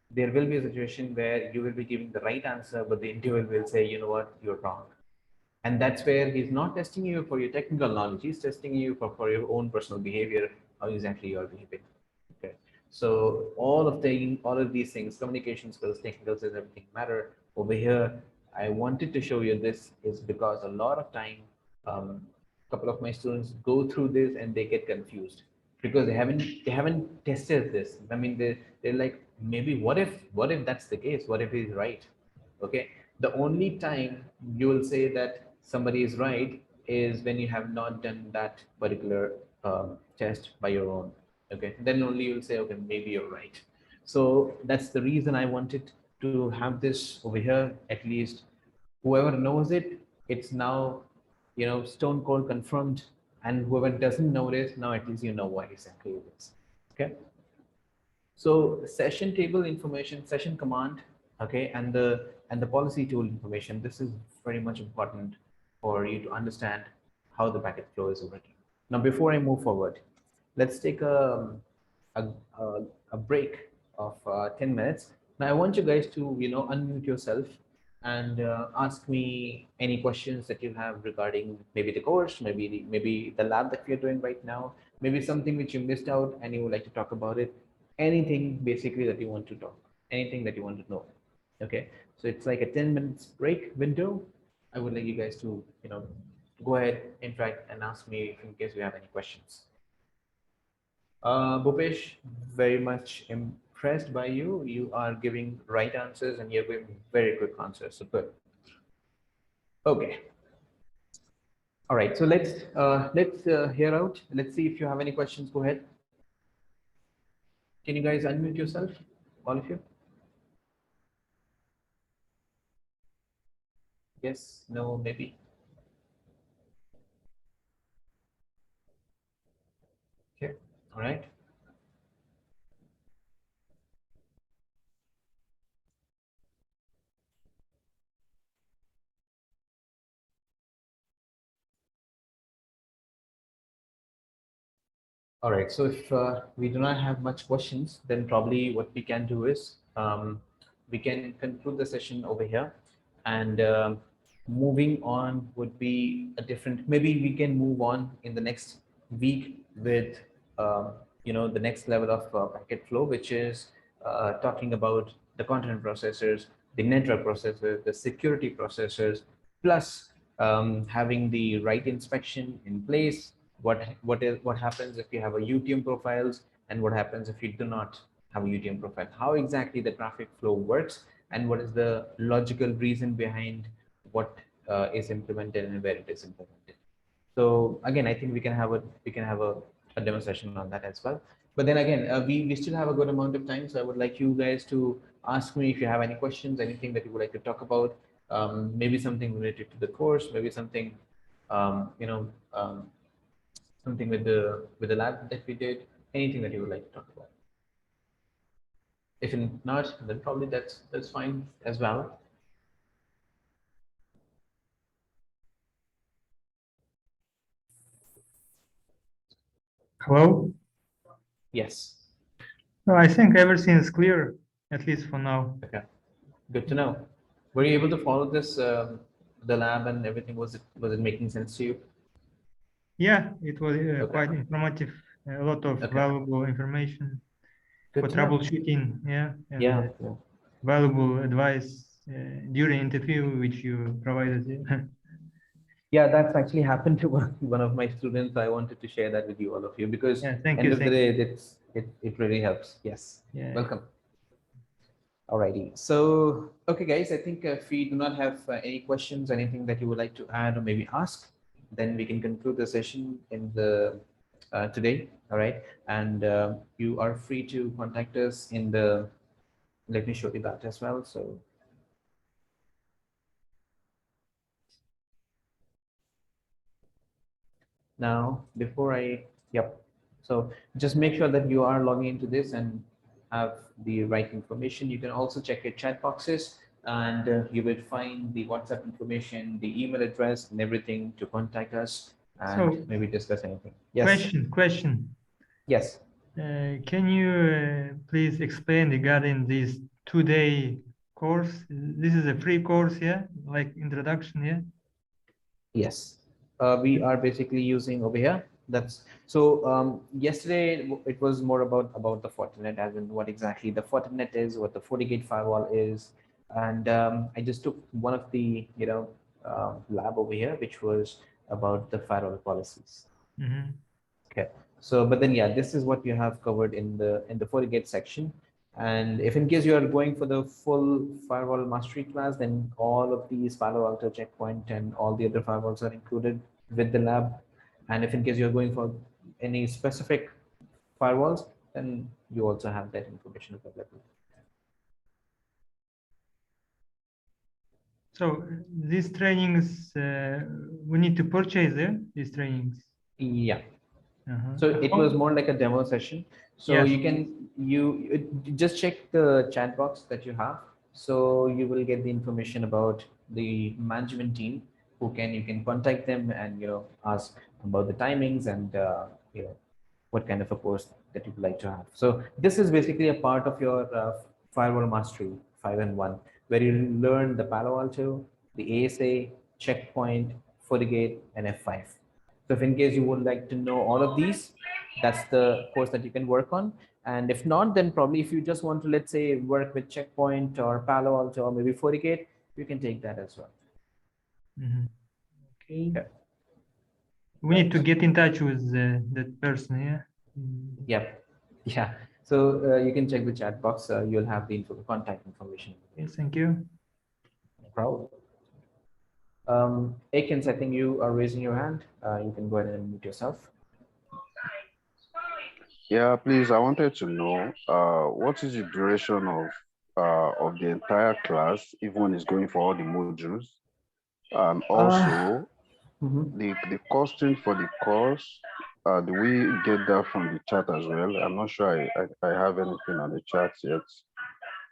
there will be a situation where you will be giving the right answer, but the interviewer will say, you know what, you're wrong. And that's where he's not testing you for your technical knowledge. He's testing you for your own personal behavior, how exactly you're behaving. Okay, so all of these things, communication skills, technical skills, everything matter. Over here, I wanted to show you this is because a lot of time, a couple of my students go through this and they get confused because they haven't tested this. I mean, they're like, maybe what if that's the case? What if he's right? Okay, the only time you will say that somebody is right is when you have not done that particular test by your own. Okay, then only you'll say, okay, maybe you're right. So that's the reason I wanted to have this over here. At least whoever knows it, it's now, you know, stone cold confirmed, and whoever doesn't know this, now at least you know what exactly it is. Okay, so session table information, session command, okay, and the policy tool information, this is very much important for you to understand how the packet flow is over here. Now before I move forward, let's take a a break of 10 minutes. Now I want you guys to, unmute yourself and ask me any questions that you have regarding maybe the course, maybe the lab that we're doing right now, maybe something which you missed out and you would like to talk about it. Anything basically that you want to talk, anything that you want to know. Okay, so it's like a 10 minutes break window. I would like you guys to, go ahead, interact, and ask me in case you have any questions. Bhupesh, very much impressed by you. You are giving right answers and you're giving very quick answers. So good. Okay. All right. So let's hear out. Let's see if you have any questions. Go ahead. Can you guys unmute yourself, all of you? Yes. No. Maybe. Okay. All right. All right, so if we do not have much questions, then probably what we can do is we can conclude the session over here, and moving on would be a different, maybe we can move on in the next week with, the next level of packet flow, which is talking about the content processors, the network processors, the security processors, plus having the right inspection in place. What happens if you have a UTM profiles, and what happens if you do not have a UTM profile? How exactly the traffic flow works, and what is the logical reason behind what is implemented and where it is implemented. So again, I think we can have a demo session on that as well. But then again, we still have a good amount of time, so I would like you guys to ask me if you have any questions, anything that you would like to talk about, maybe something related to the course, maybe something, something with the lab that we did, anything that you would like to talk about. If not, then probably that's fine as well. Hello? Yes. No, I think everything is clear, at least for now. Okay. Good to know. Were you able to follow this, the lab and everything? Was it making sense to you? Yeah, it was Okay. quite informative, a lot of Okay. valuable information Good for to know. troubleshooting, yeah, and Yeah. valuable advice during interview which you provided. Yeah, that's actually happened to one of my students. I wanted to share that with you, all of you, because Yeah, thank end you, of the thank day, it really helps. Yes. Yeah. Welcome. Alrighty. So, okay, guys, I think if we do not have any questions, anything that you would like to add or maybe ask, then we can conclude the session in the today. All right. And you are free to contact us in the, let me show you that as well. So now before yep. So just make sure that you are logging into this and have the right information. You can also check your chat boxes, and you will find the WhatsApp information, the email address, and everything to contact us and So, maybe discuss anything. Yes. Question. Yes. Can you please explain regarding this 2-day course? This is a free course, yeah? Like introduction, yeah? Yes. We are basically using over here. That's so yesterday it was more about the Fortinet, as in what exactly the Fortinet is, what the Fortigate firewall is. And I just took one of the lab over here, which was about the firewall policies. Mm-hmm. Okay. So, but then, yeah, this is what you have covered in the Fortigate section. And if in case you are going for the full firewall mastery class, then all of these Palo Alto checkpoint and all the other firewalls are included with the lab. And if in case you're going for any specific firewalls, then you also have that information available. So these trainings, we need to purchase these trainings. Yeah. Uh-huh. So it was more like a demo session. So Yes. you can just check the chat box that you have. So you will get the information about the management team you can contact them and ask about the timings and what kind of a course that you'd like to have. So this is basically a part of your firewall mastery 5-in-1, where you learn the Palo Alto, the ASA, checkpoint, Fortigate, and F5. So if in case you would like to know all of these, that's the course that you can work on. And if not, then probably if you just want to, let's say, work with checkpoint or Palo Alto or maybe Fortigate, you can take that as well. Okay. Yeah. We need to get in touch with that person, yeah? Yep. Yeah. So you can check the chat box. You'll have the contact information. Yes, thank you. No problem. Akins, I think you are raising your hand. You can go ahead and mute yourself. Yeah, please, I wanted to know what is the duration of the entire class, even when it's going for all the modules, and also the costing for the course. Do we get that from the chat as well? I'm not sure I have anything on the chat yet.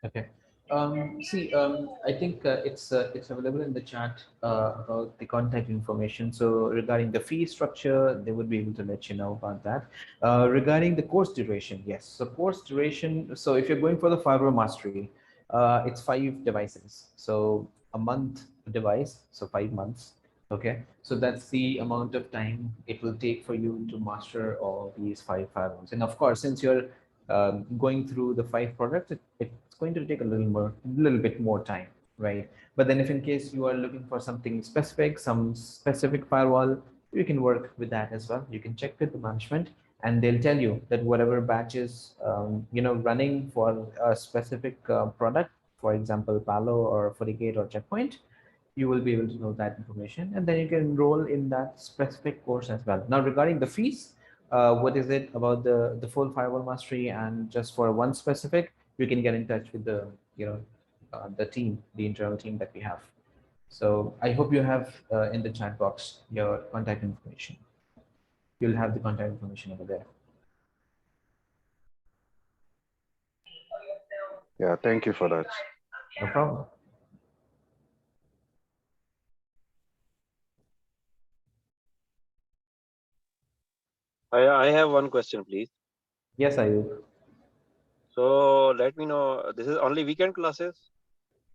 Okay. See, I think it's available in the chat about the contact information. So regarding the fee structure, they would be able to let you know about that. Regarding the course duration, yes. So course duration. So if you're going for the firewall mastery, it's 5 devices. So a month device, so 5 months. Okay. So that's the amount of time it will take for you to master all these 5 firewalls. And of course, since you're going through the 5 products, it's going to take a little bit more time, right? But then if in case you are looking for something specific, some specific firewall, you can work with that as well. You can check with the management and they'll tell you that whatever batch is running for a specific product, for example, Palo or Fortigate or Checkpoint, you will be able to know that information and then you can enroll in that specific course as well. Now regarding the fees, what is it about the full firewall mastery, and just for one specific, you can get in touch with the the team, the internal team that we have. So I hope you have in the chat box your contact information. You'll have the contact information over there. Yeah, thank you for that. No problem. I have one question, please. Yes, Ayub. So let me know, this is only weekend classes?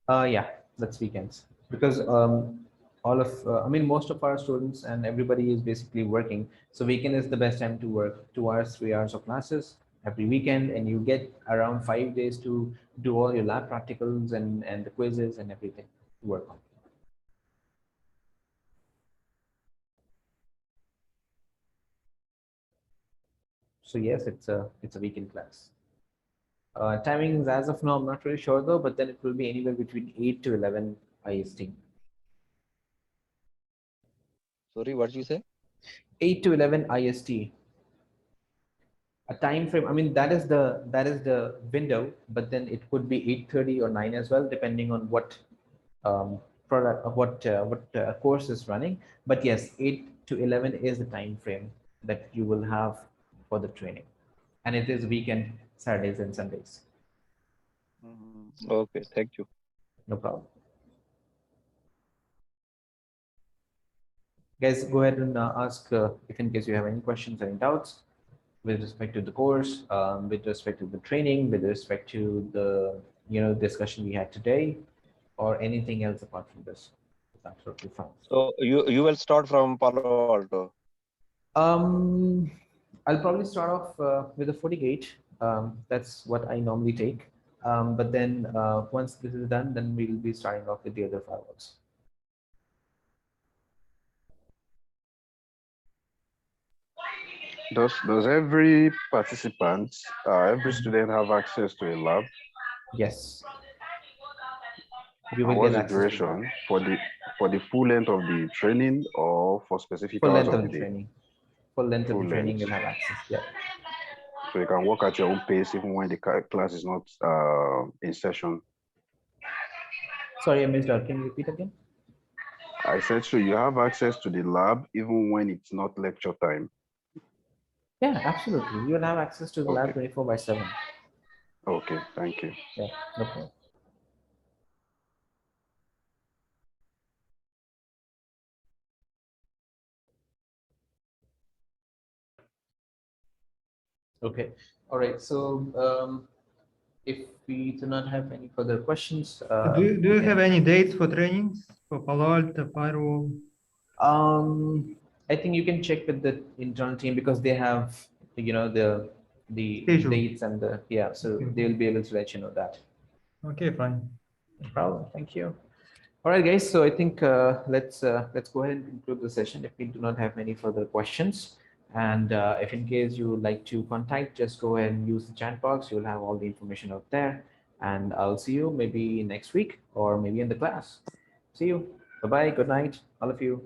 Yeah, that's weekends because all of I mean most of our students and everybody is basically working. So weekend is the best time to work. 2 hours, 3 hours of classes every weekend, and you get around 5 days to do all your lab practicals and the quizzes and everything to work on. So yes, it's a weekend class. Timings as of now, I'm not really sure though, but then it will be anywhere between 8 to 11 IST. Sorry, what did you say? 8 to 11 IST. A time frame, I mean, that is the window, but then it could be 8:30 or 9 as well, depending on what product what course is running. But yes, 8 to 11 is the time frame that you will have for the training, and it is weekend, Saturdays and Sundays. Okay, thank you. No problem. Guys, go ahead and ask if in case you have any questions or any doubts with respect to the course, with respect to the training, with respect to the discussion we had today, or anything else apart from this. It's absolutely fine. So you will start from Palo Alto. I'll probably start off with a FortiGate. That's what I normally take. But then once this is done, then we'll be starting off with the other firewalls. Does every participant, every student have access to a lab? Yes. You will And what's get the access to that. duration for the full length of the training or for specific Full hours length of of the the day? training. Full length of Full the training, length. you'll have access. Yeah. So you can work at your own pace even when the class is not in session. Sorry, I missed out. Can you repeat again? I said, so you have access to the lab even when it's not lecture time. Yeah, absolutely. You will have access to the lab 24/7. Okay, thank you. Yeah, no problem. Okay. All right. So if we do not have any further questions, Do you have any dates for trainings for Palo Alto, Firewall? I think you can check with the internal team because they have, the Schedule. dates and the, yeah, so Okay. they will be able to let you know that. Okay, fine. No problem. Thank you. All right, guys. So I think let's go ahead and conclude the session if we do not have any further questions. And if in case you would like to contact, just go ahead and use the chat box. You'll have all the information out there. And I'll see you maybe next week or maybe in the class. See you. Bye-bye. Good night, all of you.